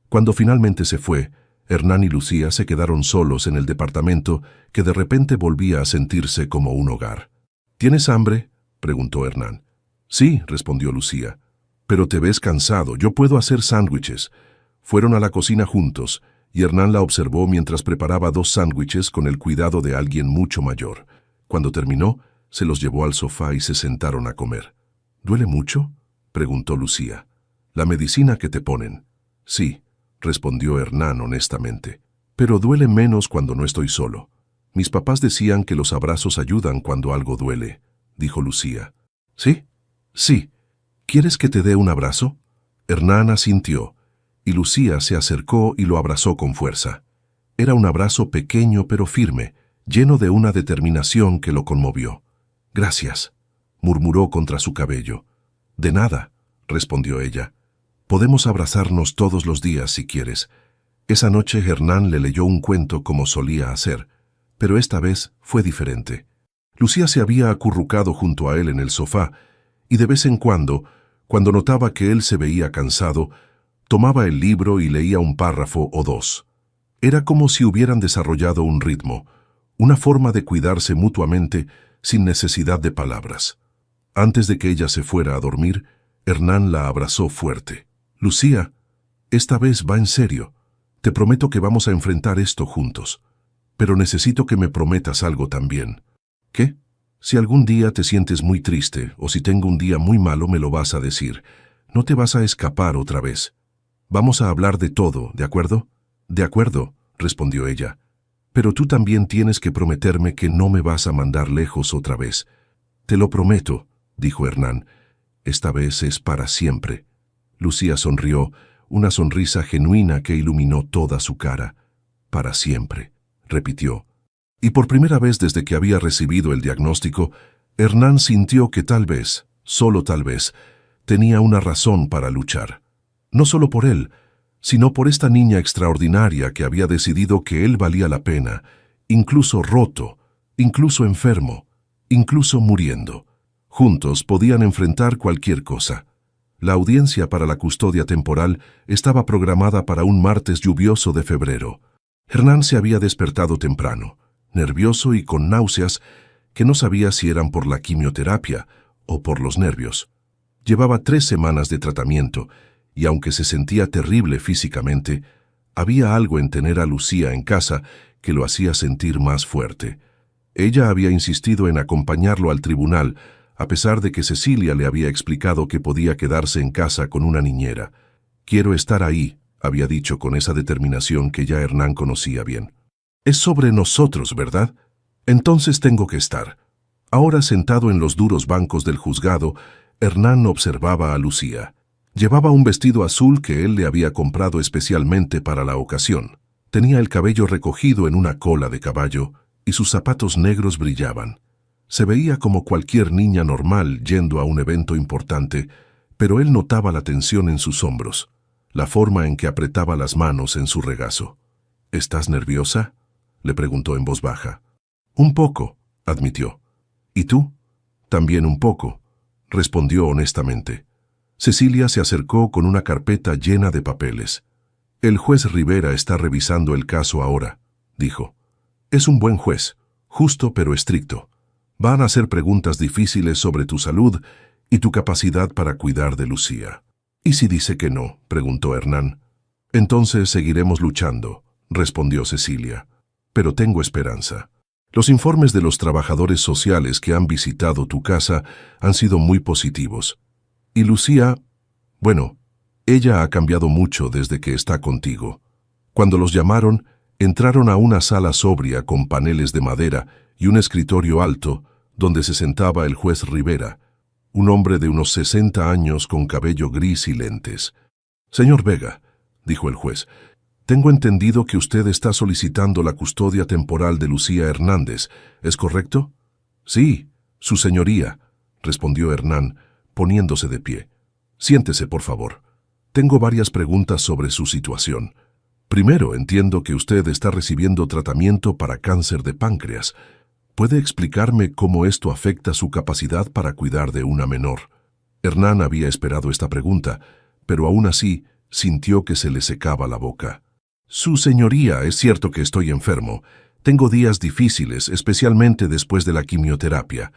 Cuando finalmente se fue, Hernán y Lucía se quedaron solos en el departamento que de repente volvía a sentirse como un hogar. ¿Tienes hambre?, preguntó Hernán. Sí, respondió Lucía. Pero te ves cansado, yo puedo hacer sándwiches. Fueron a la cocina juntos, y Hernán la observó mientras preparaba 2 sándwiches con el cuidado de alguien mucho mayor. Cuando terminó, se los llevó al sofá y se sentaron a comer. ¿Duele mucho?, preguntó Lucía. ¿La medicina que te ponen? Sí, respondió Hernán honestamente. Pero duele menos cuando no estoy solo. Mis papás decían que los abrazos ayudan cuando algo duele, dijo Lucía. ¿Sí? Sí. ¿Quieres que te dé un abrazo? Hernán asintió, y Lucía se acercó y lo abrazó con fuerza. Era un abrazo pequeño pero firme, lleno de una determinación que lo conmovió. Gracias, murmuró contra su cabello. De nada, respondió ella. Podemos abrazarnos todos los días si quieres. Esa noche Hernán le leyó un cuento como solía hacer, pero esta vez fue diferente. Lucía se había acurrucado junto a él en el sofá, y de vez en cuando notaba que él se veía cansado, tomaba el libro y leía un párrafo o 2. Era como si hubieran desarrollado un ritmo, una forma de cuidarse mutuamente sin necesidad de palabras. Antes de que ella se fuera a dormir, Hernán la abrazó fuerte. Lucía, esta vez va en serio. Te prometo que vamos a enfrentar esto juntos. Pero necesito que me prometas algo también. ¿Qué? Si algún día te sientes muy triste o si tengo un día muy malo me lo vas a decir. No te vas a escapar otra vez. Vamos a hablar de todo, ¿de acuerdo? De acuerdo, respondió ella. Pero tú también tienes que prometerme que no me vas a mandar lejos otra vez. Te lo prometo, dijo Hernán. Esta vez es para siempre. Lucía sonrió, una sonrisa genuina que iluminó toda su cara. Para siempre, repitió. Y por primera vez desde que había recibido el diagnóstico, Hernán sintió que tal vez, solo tal vez, tenía una razón para luchar. No solo por él, sino por esta niña extraordinaria que había decidido que él valía la pena, incluso roto, incluso enfermo, incluso muriendo. Juntos podían enfrentar cualquier cosa. La audiencia para la custodia temporal estaba programada para un martes lluvioso de febrero. Hernán se había despertado temprano, nervioso y con náuseas que no sabía si eran por la quimioterapia o por los nervios. Llevaba 3 semanas de tratamiento y aunque se sentía terrible físicamente, había algo en tener a Lucía en casa que lo hacía sentir más fuerte. Ella había insistido en acompañarlo al tribunal, a pesar de que Cecilia le había explicado que podía quedarse en casa con una niñera. «Quiero estar ahí», había dicho con esa determinación que ya Hernán conocía bien. «Es sobre nosotros, ¿verdad? Entonces tengo que estar». Ahora sentado en los duros bancos del juzgado, Hernán observaba a Lucía. Llevaba un vestido azul que él le había comprado especialmente para la ocasión. Tenía el cabello recogido en una cola de caballo y sus zapatos negros brillaban. Se veía como cualquier niña normal yendo a un evento importante, pero él notaba la tensión en sus hombros, la forma en que apretaba las manos en su regazo. «¿Estás nerviosa?», le preguntó en voz baja. «Un poco», admitió. «¿Y tú?» «También un poco», respondió honestamente. Cecilia se acercó con una carpeta llena de papeles. «El juez Rivera está revisando el caso ahora», dijo. «Es un buen juez, justo pero estricto. Van a hacer preguntas difíciles sobre tu salud y tu capacidad para cuidar de Lucía». «¿Y si dice que no?», preguntó Hernán. «Entonces seguiremos luchando», respondió Cecilia. «Pero tengo esperanza. Los informes de los trabajadores sociales que han visitado tu casa han sido muy positivos. Y Lucía, bueno, ella ha cambiado mucho desde que está contigo. Cuando los llamaron, Entraron a una sala sobria con paneles de madera y un escritorio alto, donde se sentaba el juez Rivera, un hombre de unos 60 años con cabello gris y lentes. «Señor Vega», dijo el juez, «tengo entendido que usted está solicitando la custodia temporal de Lucía Hernández, ¿es correcto?» «Sí, su señoría», respondió Hernán, poniéndose de pie. «Siéntese, por favor. Tengo varias preguntas sobre su situación. Primero, entiendo que usted está recibiendo tratamiento para cáncer de páncreas. ¿Puede explicarme cómo esto afecta su capacidad para cuidar de una menor?» Hernán había esperado esta pregunta, pero aún así sintió que se le secaba la boca. «Su señoría, es cierto que estoy enfermo. Tengo días difíciles, especialmente después de la quimioterapia.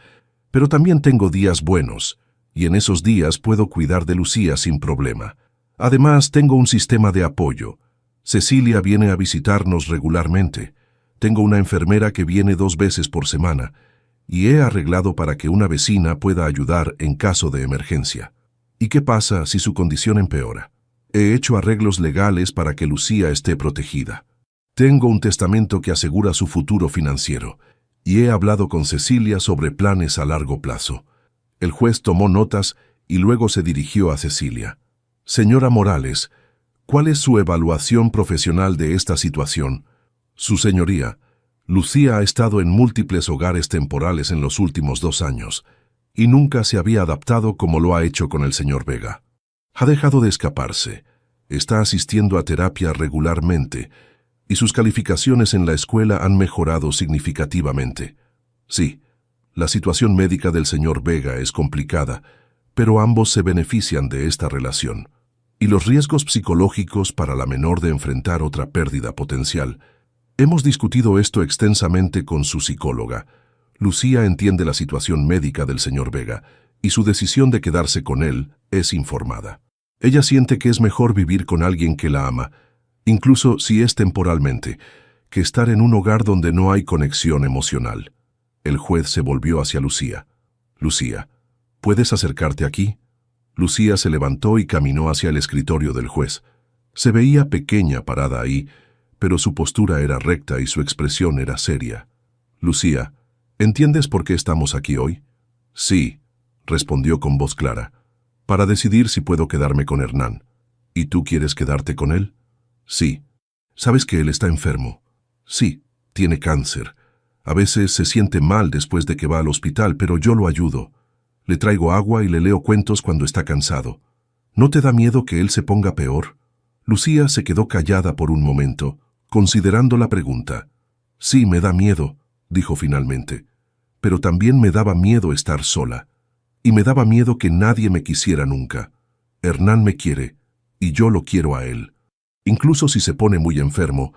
Pero también tengo días buenos, y en esos días puedo cuidar de Lucía sin problema. Además, tengo un sistema de apoyo. Cecilia viene a visitarnos regularmente. Tengo una enfermera que viene 2 veces por semana, y he arreglado para que una vecina pueda ayudar en caso de emergencia. ¿Y qué pasa si su condición empeora? He hecho arreglos legales para que Lucía esté protegida. Tengo un testamento que asegura su futuro financiero, y he hablado con Cecilia sobre planes a largo plazo». El juez tomó notas y luego se dirigió a Cecilia. «Señora Morales, ¿cuál es su evaluación profesional de esta situación?» «Su señoría, Lucía ha estado en múltiples hogares temporales en los últimos 2 años, y nunca se había adaptado como lo ha hecho con el señor Vega. Ha dejado de escaparse, está asistiendo a terapia regularmente, y sus calificaciones en la escuela han mejorado significativamente. Sí, la situación médica del señor Vega es complicada, pero ambos se benefician de esta relación. Y los riesgos psicológicos para la menor de enfrentar otra pérdida potencial. Hemos discutido esto extensamente con su psicóloga. Lucía entiende la situación médica del señor Vega, y su decisión de quedarse con él es informada. Ella siente que es mejor vivir con alguien que la ama, incluso si es temporalmente, que estar en un hogar donde no hay conexión emocional». El juez se volvió hacia Lucía. «Lucía, ¿puedes acercarte aquí?» Lucía se levantó y caminó hacia el escritorio del juez. Se veía pequeña parada ahí, pero su postura era recta y su expresión era seria. «Lucía, ¿entiendes por qué estamos aquí hoy?» «Sí», respondió con voz clara. «Para decidir si puedo quedarme con Hernán». «¿Y tú quieres quedarte con él?» «Sí». «¿Sabes que él está enfermo?» «Sí, tiene cáncer. A veces se siente mal después de que va al hospital, pero yo lo ayudo. Le traigo agua y le leo cuentos cuando está cansado. ¿No te da miedo que él se ponga peor?» Lucía se quedó callada por un momento, considerando la pregunta. «Sí, me da miedo», dijo finalmente. «Pero también me daba miedo estar sola. Y me daba miedo que nadie me quisiera nunca. Hernán me quiere, y yo lo quiero a él. Incluso si se pone muy enfermo,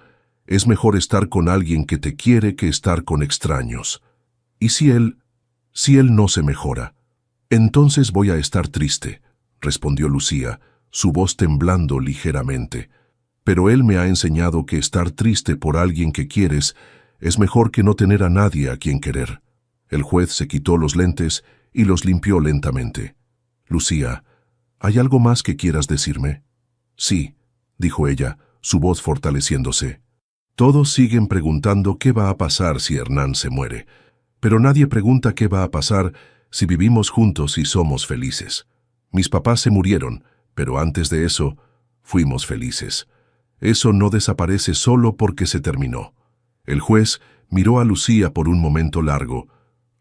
es mejor estar con alguien que te quiere que estar con extraños. Y si él no se mejora, entonces voy a estar triste», respondió Lucía, su voz temblando ligeramente. «Pero él me ha enseñado que estar triste por alguien que quieres es mejor que no tener a nadie a quien querer». El juez se quitó los lentes y los limpió lentamente. «Lucía, ¿hay algo más que quieras decirme?» «Sí», dijo ella, su voz fortaleciéndose. «Todos siguen preguntando qué va a pasar si Hernán se muere, pero nadie pregunta qué va a pasar si vivimos juntos y somos felices. Mis papás se murieron, pero antes de eso, fuimos felices. Eso no desaparece solo porque se terminó». El juez miró a Lucía por un momento largo,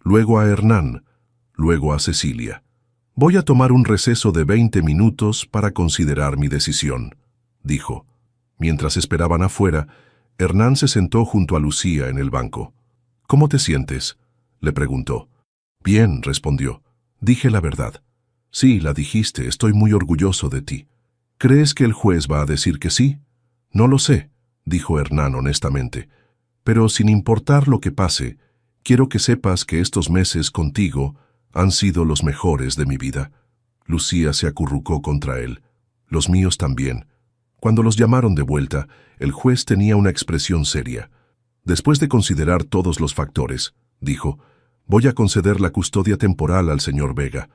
luego a Hernán, luego a Cecilia. «Voy a tomar un receso de 20 minutos para considerar mi decisión», dijo. Mientras esperaban afuera, Hernán se sentó junto a Lucía en el banco. «¿Cómo te sientes?», le preguntó. «Bien», respondió. «Dije la verdad». «Sí, la dijiste, estoy muy orgulloso de ti». «¿Crees que el juez va a decir que sí?» «No lo sé», dijo Hernán honestamente. «Pero sin importar lo que pase, quiero que sepas que estos meses contigo han sido los mejores de mi vida». Lucía se acurrucó contra él. «Los míos también». Cuando los llamaron de vuelta, el juez tenía una expresión seria. «Después de considerar todos los factores», dijo, «voy a conceder la custodia temporal al señor Vega.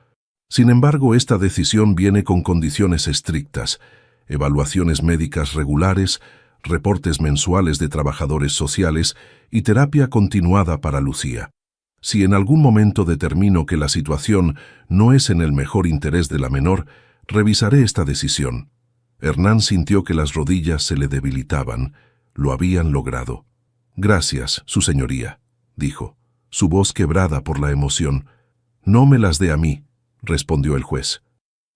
Sin embargo, esta decisión viene con condiciones estrictas, evaluaciones médicas regulares, reportes mensuales de trabajadores sociales y terapia continuada para Lucía. Si en algún momento determino que la situación no es en el mejor interés de la menor, revisaré esta decisión. Hernán sintió que las rodillas se le debilitaban. Lo habían logrado. Gracias, su señoría, dijo, su voz quebrada por la emoción. No me las dé a mí, respondió el juez.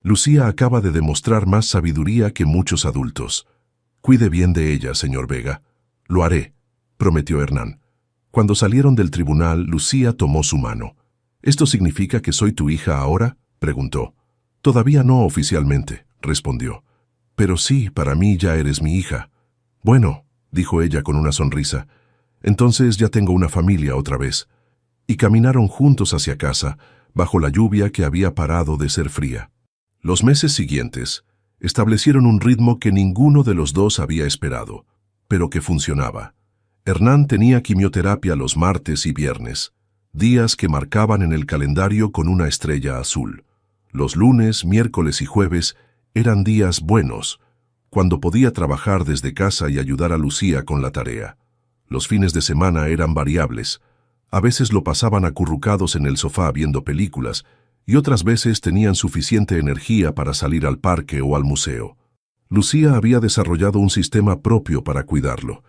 Lucía acaba de demostrar más sabiduría que muchos adultos. Cuide bien de ella, señor Vega. Lo haré, prometió Hernán. Cuando salieron del tribunal, Lucía tomó su mano. ¿Esto significa que soy tu hija ahora?, preguntó. Todavía no oficialmente, respondió. Pero sí, para mí ya eres mi hija. Bueno, dijo ella con una sonrisa, entonces ya tengo una familia otra vez. Y caminaron juntos hacia casa, bajo la lluvia que había parado de ser fría. Los meses siguientes establecieron un ritmo que ninguno de los dos había esperado, pero que funcionaba. Hernán tenía quimioterapia los martes y viernes, días que marcaban en el calendario con una estrella azul. Los lunes, miércoles y jueves eran días buenos, cuando podía trabajar desde casa y ayudar a Lucía con la tarea. Los fines de semana eran variables. A veces lo pasaban acurrucados en el sofá viendo películas, y otras veces tenían suficiente energía para salir al parque o al museo. Lucía había desarrollado un sistema propio para cuidarlo.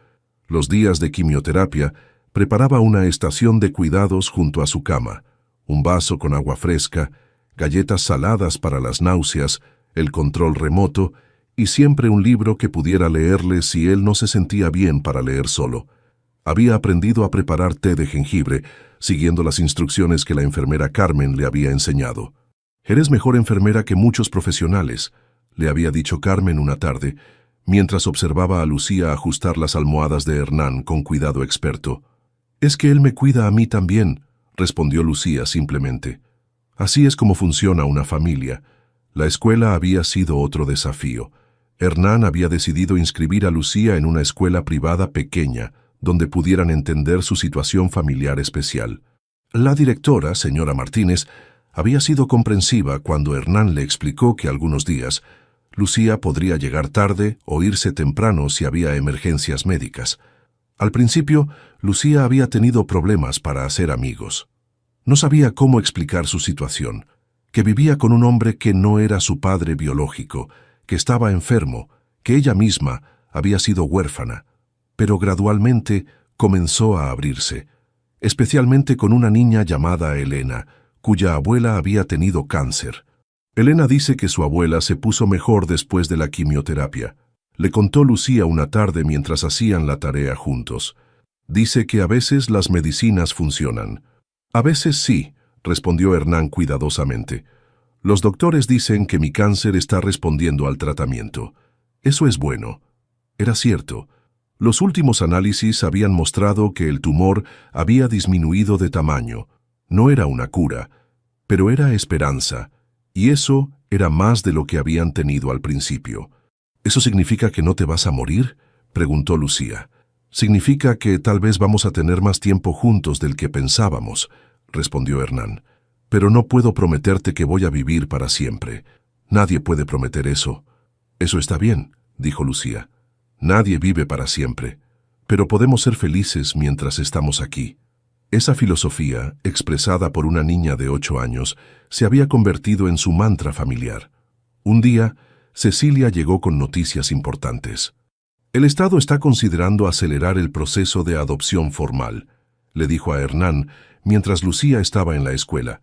Los días de quimioterapia preparaba una estación de cuidados junto a su cama, un vaso con agua fresca, galletas saladas para las náuseas, el control remoto y siempre un libro que pudiera leerle si él no se sentía bien para leer solo. Había aprendido a preparar té de jengibre, siguiendo las instrucciones que la enfermera Carmen le había enseñado. «Eres mejor enfermera que muchos profesionales», le había dicho Carmen una tarde, mientras observaba a Lucía ajustar las almohadas de Hernán con cuidado experto. «Es que él me cuida a mí también», respondió Lucía simplemente. Así es como funciona una familia. La escuela había sido otro desafío. Hernán había decidido inscribir a Lucía en una escuela privada pequeña, donde pudieran entender su situación familiar especial. La directora, señora Martínez, había sido comprensiva cuando Hernán le explicó que algunos días Lucía podría llegar tarde o irse temprano si había emergencias médicas. Al principio, Lucía había tenido problemas para hacer amigos. No sabía cómo explicar su situación, que vivía con un hombre que no era su padre biológico, que estaba enfermo, que ella misma había sido huérfana. Pero gradualmente comenzó a abrirse, especialmente con una niña llamada Elena, cuya abuela había tenido cáncer. Elena dice que su abuela se puso mejor después de la quimioterapia. Le contó Lucía una tarde mientras hacían la tarea juntos. Dice que a veces las medicinas funcionan. A veces sí, respondió Hernán cuidadosamente. Los doctores dicen que mi cáncer está respondiendo al tratamiento. Eso es bueno. Era cierto. Los últimos análisis habían mostrado que el tumor había disminuido de tamaño. No era una cura, pero era esperanza, y eso era más de lo que habían tenido al principio. ¿Eso significa que no te vas a morir?, preguntó Lucía. Significa que tal vez vamos a tener más tiempo juntos del que pensábamos, respondió Hernán. Pero no puedo prometerte que voy a vivir para siempre. Nadie puede prometer eso. Eso está bien, dijo Lucía. Nadie vive para siempre, pero podemos ser felices mientras estamos aquí. Esa filosofía, expresada por una niña de 8 años, se había convertido en su mantra familiar. Un día, Cecilia llegó con noticias importantes. El Estado está considerando acelerar el proceso de adopción formal, le dijo a Hernán mientras Lucía estaba en la escuela.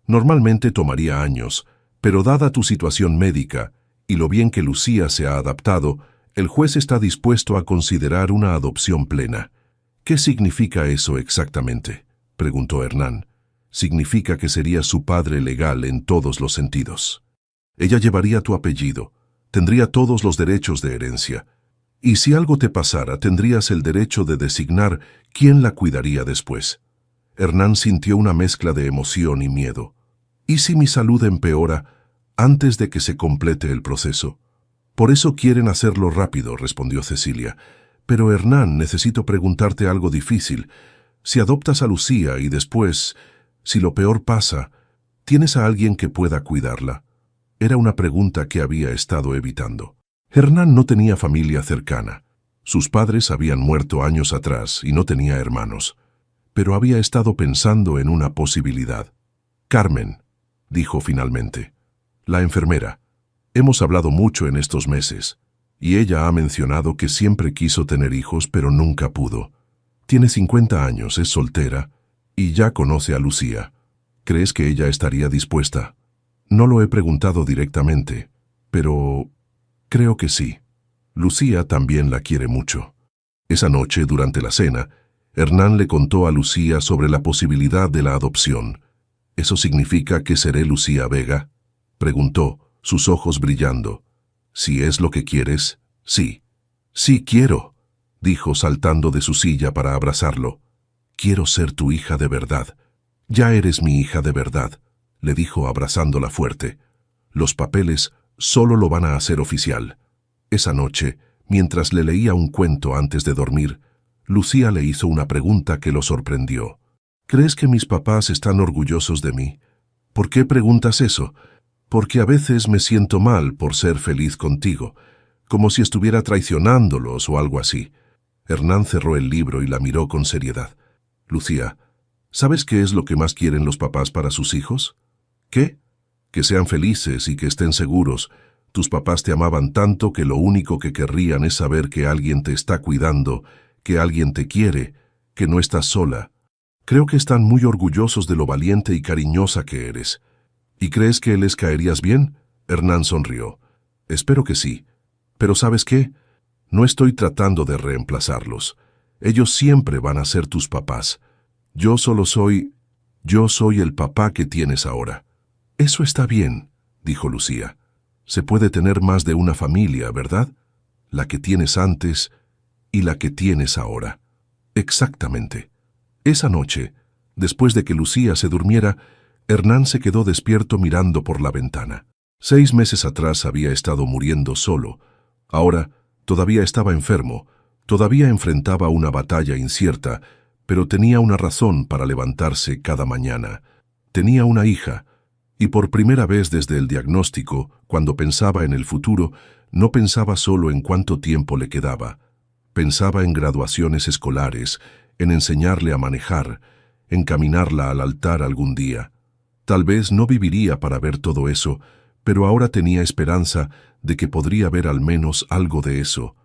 Normalmente tomaría años, pero dada tu situación médica y lo bien que Lucía se ha adaptado, el juez está dispuesto a considerar una adopción plena. ¿Qué significa eso exactamente?, preguntó Hernán. Significa que sería su padre legal en todos los sentidos. Ella llevaría tu apellido, tendría todos los derechos de herencia. Y si algo te pasara, tendrías el derecho de designar quién la cuidaría después. Hernán sintió una mezcla de emoción y miedo. ¿Y si mi salud empeora antes de que se complete el proceso? Por eso quieren hacerlo rápido, respondió Cecilia. Pero Hernán, necesito preguntarte algo difícil. Si adoptas a Lucía y después, si lo peor pasa, ¿tienes a alguien que pueda cuidarla? Era una pregunta que había estado evitando. Hernán no tenía familia cercana. Sus padres habían muerto años atrás y no tenía hermanos, pero había estado pensando en una posibilidad. Carmen, dijo finalmente, la enfermera. Hemos hablado mucho en estos meses, y ella ha mencionado que siempre quiso tener hijos pero nunca pudo. Tiene 50 años, es soltera, y ya conoce a Lucía. ¿Crees que ella estaría dispuesta? No lo he preguntado directamente, pero creo que sí. Lucía también la quiere mucho. Esa noche, durante la cena, Hernán le contó a Lucía sobre la posibilidad de la adopción. ¿Eso significa que seré Lucía Vega?, preguntó, sus ojos brillando. Si es lo que quieres, sí. Sí quiero, dijo saltando de su silla para abrazarlo. Quiero ser tu hija de verdad. Ya eres mi hija de verdad, le dijo abrazándola fuerte. Los papeles solo lo van a hacer oficial. Esa noche, mientras le leía un cuento antes de dormir, Lucía le hizo una pregunta que lo sorprendió. ¿Crees que mis papás están orgullosos de mí? ¿Por qué preguntas eso? Porque a veces me siento mal por ser feliz contigo, como si estuviera traicionándolos o algo así. Hernán cerró el libro y la miró con seriedad. Lucía, ¿sabes qué es lo que más quieren los papás para sus hijos? ¿Qué? Que sean felices y que estén seguros. Tus papás te amaban tanto que lo único que querrían es saber que alguien te está cuidando, que alguien te quiere, que no estás sola. Creo que están muy orgullosos de lo valiente y cariñosa que eres. ¿Y crees que les caerías bien? Hernán sonrió. Espero que sí. Pero ¿sabes qué? No estoy tratando de reemplazarlos. Ellos siempre van a ser tus papás. Yo soy el papá que tienes ahora. Eso está bien, dijo Lucía. Se puede tener más de una familia, ¿verdad? La que tienes antes y la que tienes ahora. Exactamente. Esa noche, después de que Lucía se durmiera, Hernán se quedó despierto mirando por la ventana. 6 meses atrás había estado muriendo solo. Ahora todavía estaba enfermo, todavía enfrentaba una batalla incierta, pero tenía una razón para levantarse cada mañana. Tenía una hija, y por primera vez desde el diagnóstico, cuando pensaba en el futuro, no pensaba solo en cuánto tiempo le quedaba. Pensaba en graduaciones escolares, en enseñarle a manejar, en caminarla al altar algún día. Tal vez no viviría para ver todo eso, pero ahora tenía esperanza de que podría ver al menos algo de eso.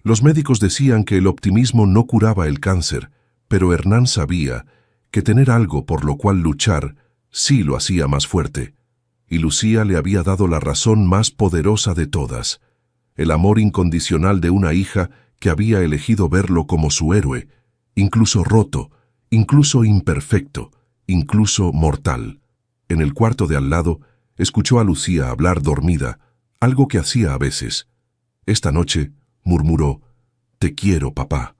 Los médicos decían que el optimismo no curaba el cáncer, pero Hernán sabía que tener algo por lo cual luchar sí lo hacía más fuerte. Y Lucía le había dado la razón más poderosa de todas, el amor incondicional de una hija que había elegido verlo como su héroe, incluso roto, incluso imperfecto, incluso mortal. En el cuarto de al lado, escuchó a Lucía hablar dormida, algo que hacía a veces. Esta noche, murmuró, «Te quiero, papá».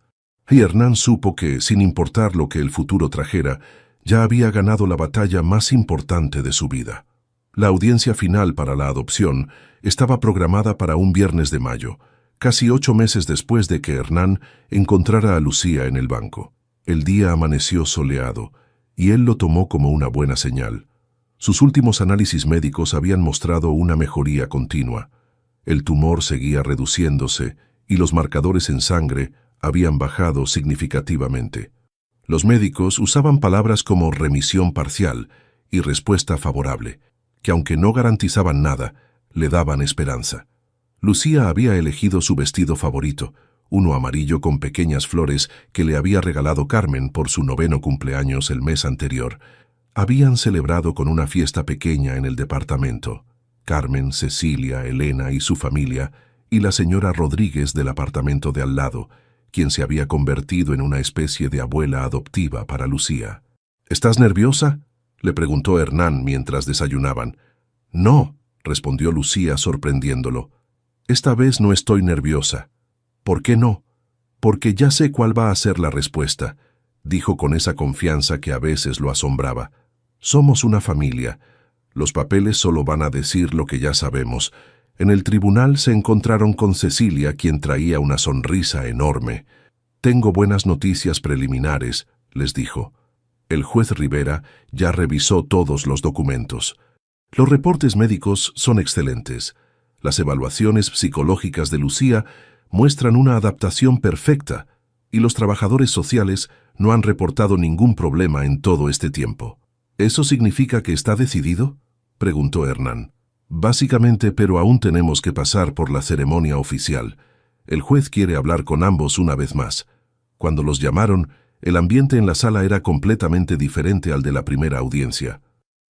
Y Hernán supo que, sin importar lo que el futuro trajera, ya había ganado la batalla más importante de su vida. La audiencia final para la adopción estaba programada para un viernes de mayo, casi 8 meses después de que Hernán encontrara a Lucía en el banco. El día amaneció soleado, y él lo tomó como una buena señal. Sus últimos análisis médicos habían mostrado una mejoría continua. El tumor seguía reduciéndose y los marcadores en sangre habían bajado significativamente. Los médicos usaban palabras como remisión parcial y respuesta favorable, que aunque no garantizaban nada, le daban esperanza. Lucía había elegido su vestido favorito, uno amarillo con pequeñas flores que le había regalado Carmen por su 9º cumpleaños el mes anterior. Habían celebrado con una fiesta pequeña en el departamento. Carmen, Cecilia, Elena y su familia, y la señora Rodríguez del apartamento de al lado, quien se había convertido en una especie de abuela adoptiva para Lucía. ¿Estás nerviosa?, le preguntó Hernán mientras desayunaban. No, respondió Lucía sorprendiéndolo. Esta vez no estoy nerviosa. ¿Por qué no? Porque ya sé cuál va a ser la respuesta, dijo con esa confianza que a veces lo asombraba. Somos una familia. Los papeles solo van a decir lo que ya sabemos. En el tribunal se encontraron con Cecilia, quien traía una sonrisa enorme. Tengo buenas noticias preliminares, les dijo. El juez Rivera ya revisó todos los documentos. Los reportes médicos son excelentes. Las evaluaciones psicológicas de Lucía muestran una adaptación perfecta y los trabajadores sociales no han reportado ningún problema en todo este tiempo. ¿Eso significa que está decidido?, preguntó Hernán. Básicamente, pero aún tenemos que pasar por la ceremonia oficial. El juez quiere hablar con ambos una vez más. Cuando los llamaron, el ambiente en la sala era completamente diferente al de la primera audiencia.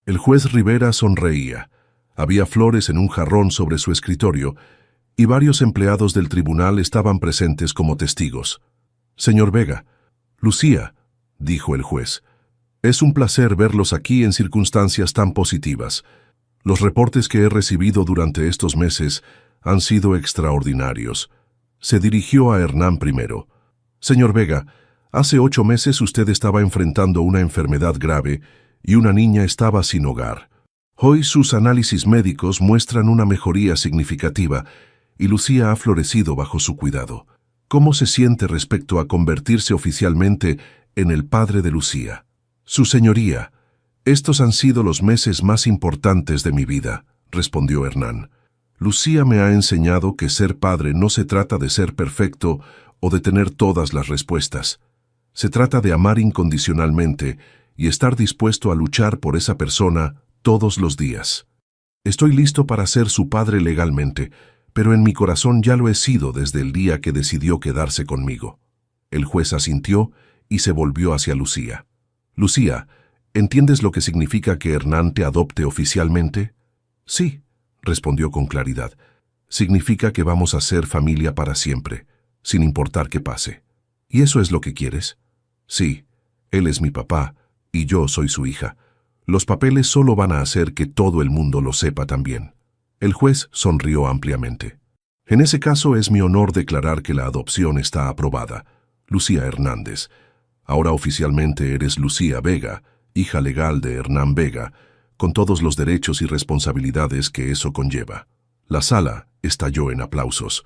El juez Rivera sonreía. Había flores en un jarrón sobre su escritorio y varios empleados del tribunal estaban presentes como testigos. «Señor Vega, Lucía», dijo el juez, «es un placer verlos aquí en circunstancias tan positivas. Los reportes que he recibido durante estos meses han sido extraordinarios». Se dirigió a Hernán primero. «Señor Vega, hace 8 meses usted estaba enfrentando una enfermedad grave y una niña estaba sin hogar. Hoy sus análisis médicos muestran una mejoría significativa y Lucía ha florecido bajo su cuidado. ¿Cómo se siente respecto a convertirse oficialmente en el padre de Lucía?» «Su señoría, estos han sido los meses más importantes de mi vida», respondió Hernán. «Lucía me ha enseñado que ser padre no se trata de ser perfecto o de tener todas las respuestas. Se trata de amar incondicionalmente y estar dispuesto a luchar por esa persona todos los días. Estoy listo para ser su padre legalmente, pero en mi corazón ya lo he sido desde el día que decidió quedarse conmigo». El juez asintió y se volvió hacia Lucía. «Lucía, ¿entiendes lo que significa que Hernán te adopte oficialmente?» «Sí», respondió con claridad. «Significa que vamos a ser familia para siempre, sin importar qué pase. ¿Y eso es lo que quieres?» «Sí, él es mi papá y yo soy su hija. Los papeles solo van a hacer que todo el mundo lo sepa también». El juez sonrió ampliamente. «En ese caso es mi honor declarar que la adopción está aprobada. Lucía Hernández. Ahora oficialmente eres Lucía Vega, hija legal de Hernán Vega, con todos los derechos y responsabilidades que eso conlleva». La sala estalló en aplausos.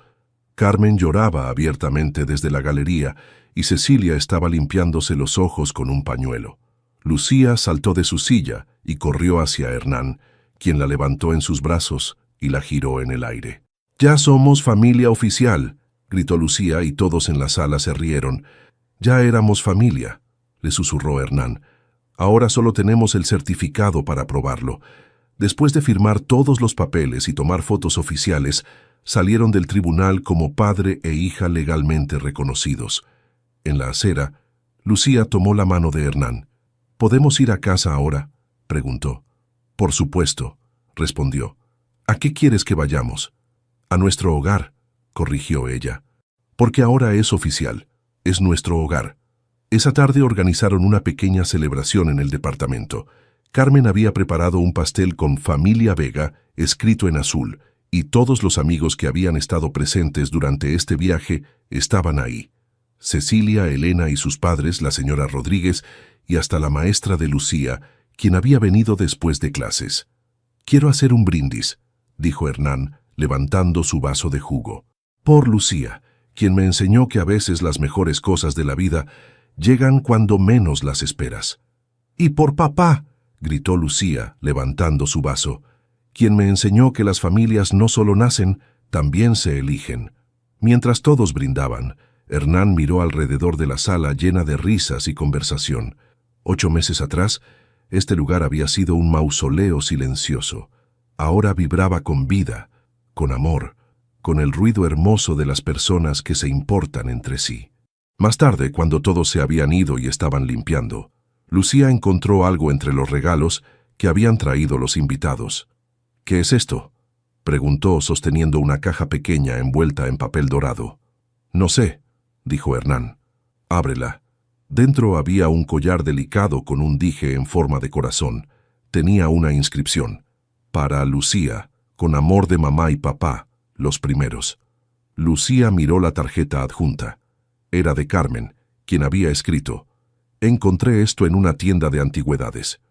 Carmen lloraba abiertamente desde la galería y Cecilia estaba limpiándose los ojos con un pañuelo. Lucía saltó de su silla y corrió hacia Hernán, quien la levantó en sus brazos y la giró en el aire. «Ya somos familia oficial», gritó Lucía y todos en la sala se rieron. «Ya éramos familia», le susurró Hernán. «Ahora solo tenemos el certificado para probarlo». Después de firmar todos los papeles y tomar fotos oficiales, salieron del tribunal como padre e hija legalmente reconocidos. En la acera, Lucía tomó la mano de Hernán. «¿Podemos ir a casa ahora?», preguntó. «Por supuesto», respondió. «¿A qué quieres que vayamos?» «A nuestro hogar», corrigió ella. «Porque ahora es oficial, es nuestro hogar». Esa tarde organizaron una pequeña celebración en el departamento. Carmen había preparado un pastel con Familia Vega, escrito en azul, y todos los amigos que habían estado presentes durante este viaje estaban ahí. Cecilia, Elena y sus padres, la señora Rodríguez, y hasta la maestra de Lucía, quien había venido después de clases. «Quiero hacer un brindis», dijo Hernán, levantando su vaso de jugo. «Por Lucía, quien me enseñó que a veces las mejores cosas de la vida llegan cuando menos las esperas». «Y por papá», gritó Lucía, levantando su vaso, «quien me enseñó que las familias no solo nacen, también se eligen». Mientras todos brindaban, Hernán miró alrededor de la sala llena de risas y conversación. 8 meses atrás, este lugar había sido un mausoleo silencioso. Ahora vibraba con vida, con amor, con el ruido hermoso de las personas que se importan entre sí. Más tarde, cuando todos se habían ido y estaban limpiando, Lucía encontró algo entre los regalos que habían traído los invitados. «¿Qué es esto?», preguntó sosteniendo una caja pequeña envuelta en papel dorado. «No sé», dijo Hernán. «Ábrela». Dentro había un collar delicado con un dije en forma de corazón. Tenía una inscripción: «Para Lucía, con amor de mamá y papá, los primeros». Lucía miró la tarjeta adjunta. Era de Carmen, quien había escrito: «Encontré esto en una tienda de antigüedades.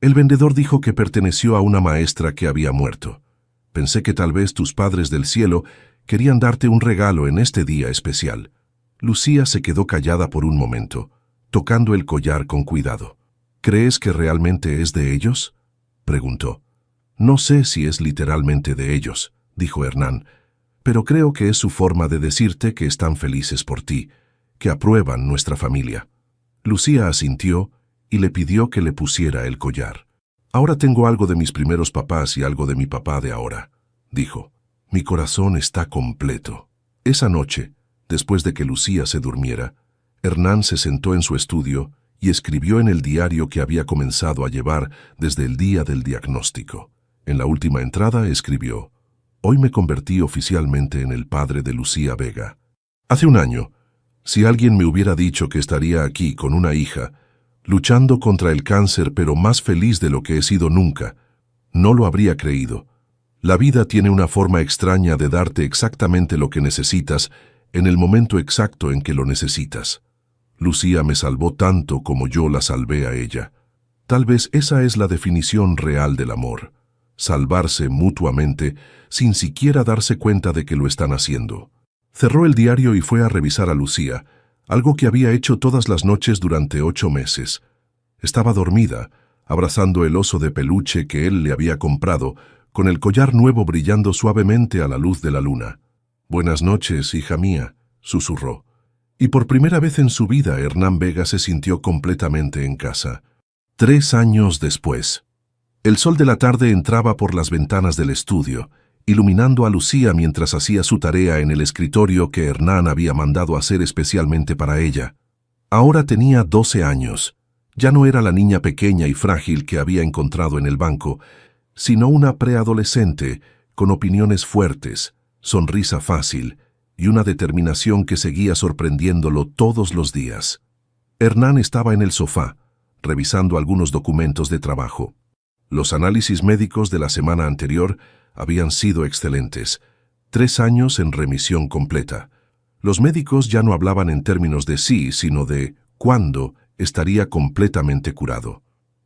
El vendedor dijo que perteneció a una maestra que había muerto. Pensé que tal vez tus padres del cielo querían darte un regalo en este día especial». Lucía se quedó callada por un momento, tocando el collar con cuidado. «¿Crees que realmente es de ellos?», preguntó. «No sé si es literalmente de ellos», dijo Hernán, pero creo que es su forma de decirte que están felices por ti, que aprueban nuestra familia. Lucía asintió y le pidió que le pusiera el collar. Ahora tengo algo de mis primeros papás y algo de mi papá de ahora, dijo. Mi corazón está completo. Esa noche, después de que Lucía se durmiera, Hernán se sentó en su estudio y escribió en el diario que había comenzado a llevar desde el día del diagnóstico. En la última entrada escribió: Hoy me convertí oficialmente en el padre de Lucía Vega. Hace un año, si alguien me hubiera dicho que estaría aquí con una hija, luchando contra el cáncer pero más feliz de lo que he sido nunca, no lo habría creído. La vida tiene una forma extraña de darte exactamente lo que necesitas en el momento exacto en que lo necesitas. Lucía me salvó tanto como yo la salvé a ella. Tal vez esa es la definición real del amor: salvarse mutuamente sin siquiera darse cuenta de que lo están haciendo. Cerró el diario y fue a revisar a Lucía, algo que había hecho todas las noches durante 8 meses. Estaba dormida, abrazando el oso de peluche que él le había comprado, con el collar nuevo brillando suavemente a la luz de la luna. «Buenas noches, hija mía», susurró. Y por primera vez en su vida Hernán Vega se sintió completamente en casa. 3 años después. El sol de la tarde entraba por las ventanas del estudio, iluminando a Lucía mientras hacía su tarea en el escritorio que Hernán había mandado hacer especialmente para ella. Ahora tenía 12 años. Ya no era la niña pequeña y frágil que había encontrado en el banco, sino una preadolescente con opiniones fuertes, sonrisa fácil y una determinación que seguía sorprendiéndolo todos los días. Hernán estaba en el sofá, revisando algunos documentos de trabajo. Los análisis médicos de la semana anterior habían sido excelentes. 3 años en remisión completa. Los médicos ya no hablaban en términos de sí, sino de cuándo estaría completamente curado.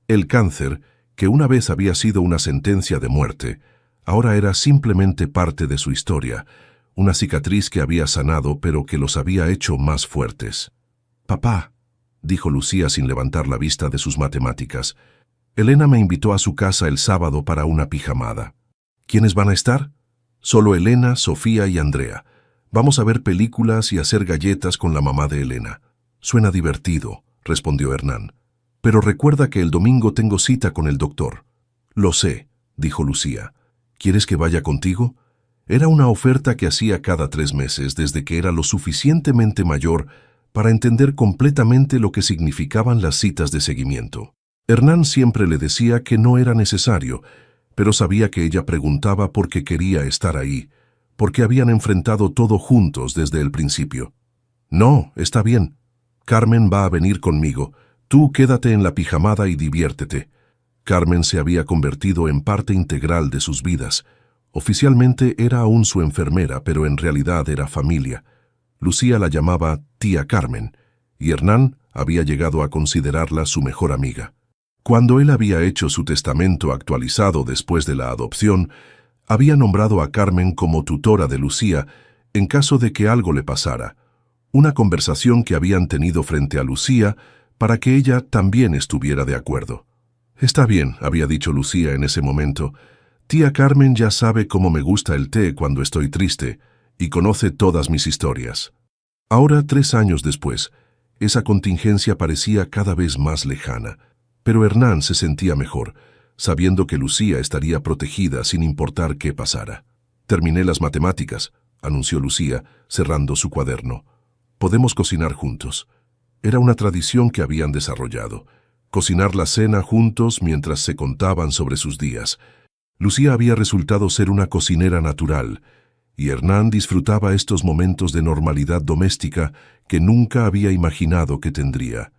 El cáncer, que una vez había sido una sentencia de muerte, ahora era simplemente parte de su historia, una cicatriz que había sanado pero que los había hecho más fuertes. «Papá», dijo Lucía sin levantar la vista de sus matemáticas, «Elena me invitó a su casa el sábado para una pijamada». «¿Quiénes van a estar?» «Solo Elena, Sofía y Andrea. Vamos a ver películas y hacer galletas con la mamá de Elena». «Suena divertido», respondió Hernán. «Pero recuerda que el domingo tengo cita con el doctor». «Lo sé», dijo Lucía. «¿Quieres que vaya contigo?» Era una oferta que hacía cada 3 meses desde que era lo suficientemente mayor para entender completamente lo que significaban las citas de seguimiento. Hernán siempre le decía que no era necesario, pero sabía que ella preguntaba porque quería estar ahí, porque habían enfrentado todo juntos desde el principio. «No, está bien. Carmen va a venir conmigo. Tú quédate en la pijamada y diviértete». Carmen se había convertido en parte integral de sus vidas. Oficialmente era aún su enfermera, pero en realidad era familia. Lucía la llamaba tía Carmen, y Hernán había llegado a considerarla su mejor amiga. Cuando él había hecho su testamento actualizado después de la adopción, había nombrado a Carmen como tutora de Lucía en caso de que algo le pasara. Una conversación que habían tenido frente a Lucía para que ella también estuviera de acuerdo. «Está bien», había dicho Lucía en ese momento. «Tía Carmen ya sabe cómo me gusta el té cuando estoy triste y conoce todas mis historias». Ahora, 3 años después, esa contingencia parecía cada vez más lejana, pero Hernán se sentía mejor, sabiendo que Lucía estaría protegida sin importar qué pasara. «Terminé las matemáticas», anunció Lucía, cerrando su cuaderno. «Podemos cocinar juntos». Era una tradición que habían desarrollado. Cocinar la cena juntos mientras se contaban sobre sus días. Lucía había resultado ser una cocinera natural, y Hernán disfrutaba estos momentos de normalidad doméstica que nunca había imaginado que tendría.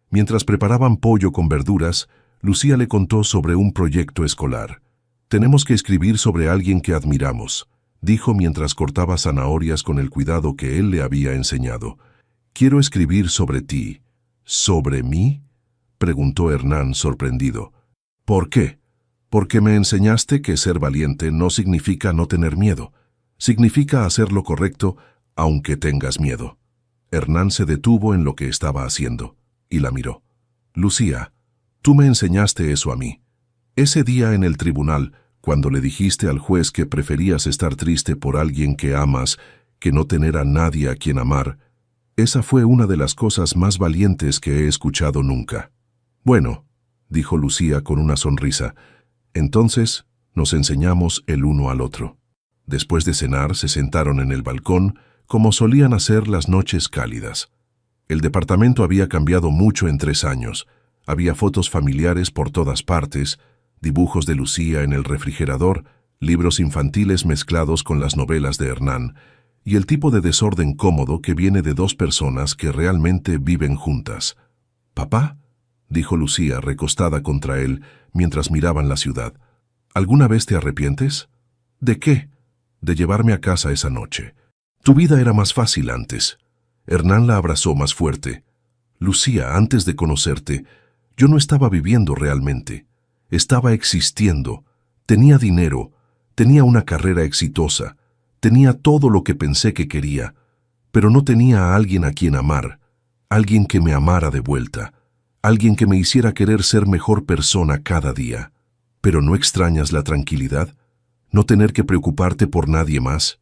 Mientras preparaban pollo con verduras, Lucía le contó sobre un proyecto escolar. «Tenemos que escribir sobre alguien que admiramos», dijo mientras cortaba zanahorias con el cuidado que él le había enseñado. «Quiero escribir sobre ti». «¿Sobre mí?», preguntó Hernán sorprendido. «¿Por qué?» «Porque me enseñaste que ser valiente no significa no tener miedo. Significa hacer lo correcto aunque tengas miedo». Hernán se detuvo en lo que estaba haciendo y la miró. «Lucía, tú me enseñaste eso a mí. Ese día en el tribunal, cuando le dijiste al juez que preferías estar triste por alguien que amas que no tener a nadie a quien amar, esa fue una de las cosas más valientes que he escuchado nunca. Bueno, dijo Lucía con una sonrisa, entonces nos enseñamos el uno al otro. Después de cenar, se sentaron en el balcón, como solían hacer las noches cálidas. El departamento había cambiado mucho en 3 años. Había fotos familiares por todas partes, dibujos de Lucía en el refrigerador, libros infantiles mezclados con las novelas de Hernán, y el tipo de desorden cómodo que viene de 2 personas que realmente viven juntas. «¿Papá?», dijo Lucía recostada contra él mientras miraban la ciudad. «¿Alguna vez te arrepientes?» «¿De qué?» «De llevarme a casa esa noche. Tu vida era más fácil antes». Hernán la abrazó más fuerte. «Lucía, antes de conocerte, yo no estaba viviendo realmente. Estaba existiendo. Tenía dinero, tenía una carrera exitosa, tenía todo lo que pensé que quería, pero no tenía a alguien a quien amar, alguien que me amara de vuelta, alguien que me hiciera querer ser mejor persona cada día. ¿Pero no extrañas la tranquilidad? ¿No tener que preocuparte por nadie más?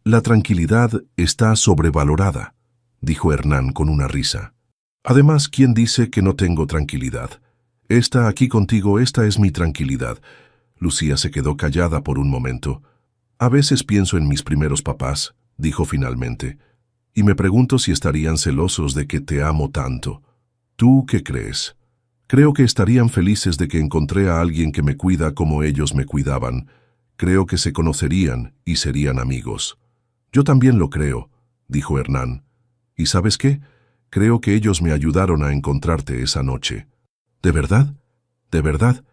La tranquilidad está sobrevalorada», dijo Hernán con una risa. «Además, ¿quién dice que no tengo tranquilidad? Esta aquí contigo, esta es mi tranquilidad». Lucía se quedó callada por un momento. «A veces pienso en mis primeros papás», dijo finalmente, «y me pregunto si estarían celosos de que te amo tanto. ¿Tú qué crees?» «Creo que estarían felices de que encontré a alguien que me cuida como ellos me cuidaban. Creo que se conocerían y serían amigos». «Yo también lo creo», dijo Hernán. «¿Y sabes qué? Creo que ellos me ayudaron a encontrarte esa noche». «¿De verdad? ¿De verdad?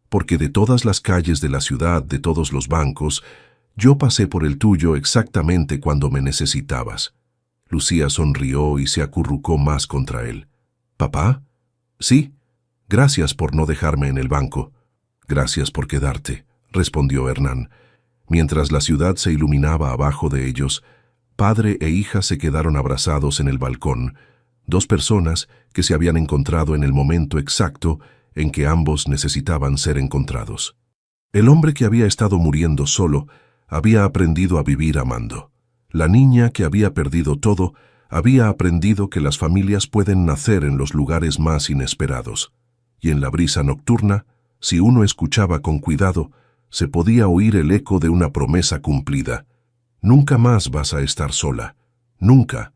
Porque de todas las calles de la ciudad, de todos los bancos, yo pasé por el tuyo exactamente cuando me necesitabas». Lucía sonrió y se acurrucó más contra él. «¿Papá?» «Sí. Gracias por no dejarme en el banco». «Gracias por quedarte», respondió Hernán. Mientras la ciudad se iluminaba abajo de ellos, padre e hija se quedaron abrazados en el balcón, 2 personas que se habían encontrado en el momento exacto en que ambos necesitaban ser encontrados. El hombre que había estado muriendo solo había aprendido a vivir amando. La niña que había perdido todo había aprendido que las familias pueden nacer en los lugares más inesperados. Y en la brisa nocturna, si uno escuchaba con cuidado, se podía oír el eco de una promesa cumplida. Nunca más vas a estar sola. Nunca.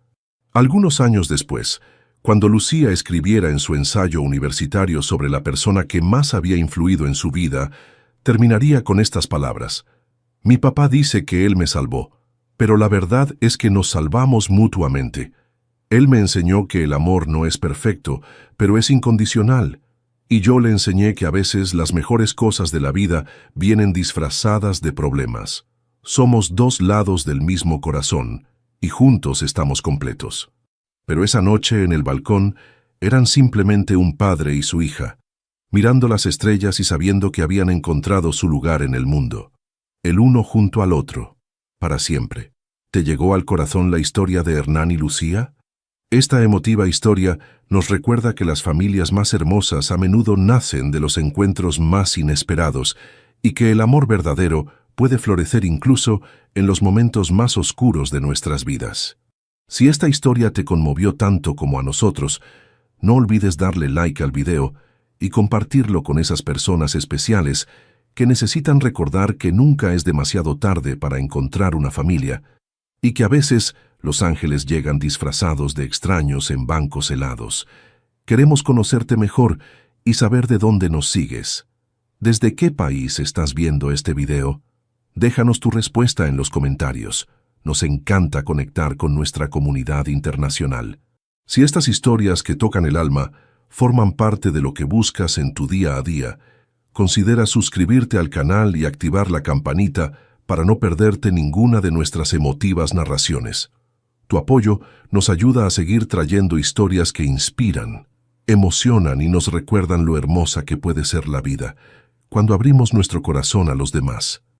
Algunos años después, cuando Lucía escribiera en su ensayo universitario sobre la persona que más había influido en su vida, terminaría con estas palabras: «Mi papá dice que él me salvó, pero la verdad es que nos salvamos mutuamente. Él me enseñó que el amor no es perfecto, pero es incondicional. Y yo le enseñé que a veces las mejores cosas de la vida vienen disfrazadas de problemas. Somos 2 lados del mismo corazón, y juntos estamos completos». Pero esa noche en el balcón eran simplemente un padre y su hija, mirando las estrellas y sabiendo que habían encontrado su lugar en el mundo, el uno junto al otro, para siempre. ¿Te llegó al corazón la historia de Hernán y Lucía? Esta emotiva historia nos recuerda que las familias más hermosas a menudo nacen de los encuentros más inesperados y que el amor verdadero puede florecer incluso en los momentos más oscuros de nuestras vidas. Si esta historia te conmovió tanto como a nosotros, no olvides darle like al video y compartirlo con esas personas especiales que necesitan recordar que nunca es demasiado tarde para encontrar una familia y que a veces los ángeles llegan disfrazados de extraños en bancos helados. Queremos conocerte mejor y saber de dónde nos sigues. ¿Desde qué país estás viendo este video? Déjanos tu respuesta en los comentarios. Nos encanta conectar con nuestra comunidad internacional. Si estas historias que tocan el alma forman parte de lo que buscas en tu día a día, considera suscribirte al canal y activar la campanita para no perderte ninguna de nuestras emotivas narraciones. Tu apoyo nos ayuda a seguir trayendo historias que inspiran, emocionan y nos recuerdan lo hermosa que puede ser la vida cuando abrimos nuestro corazón a los demás.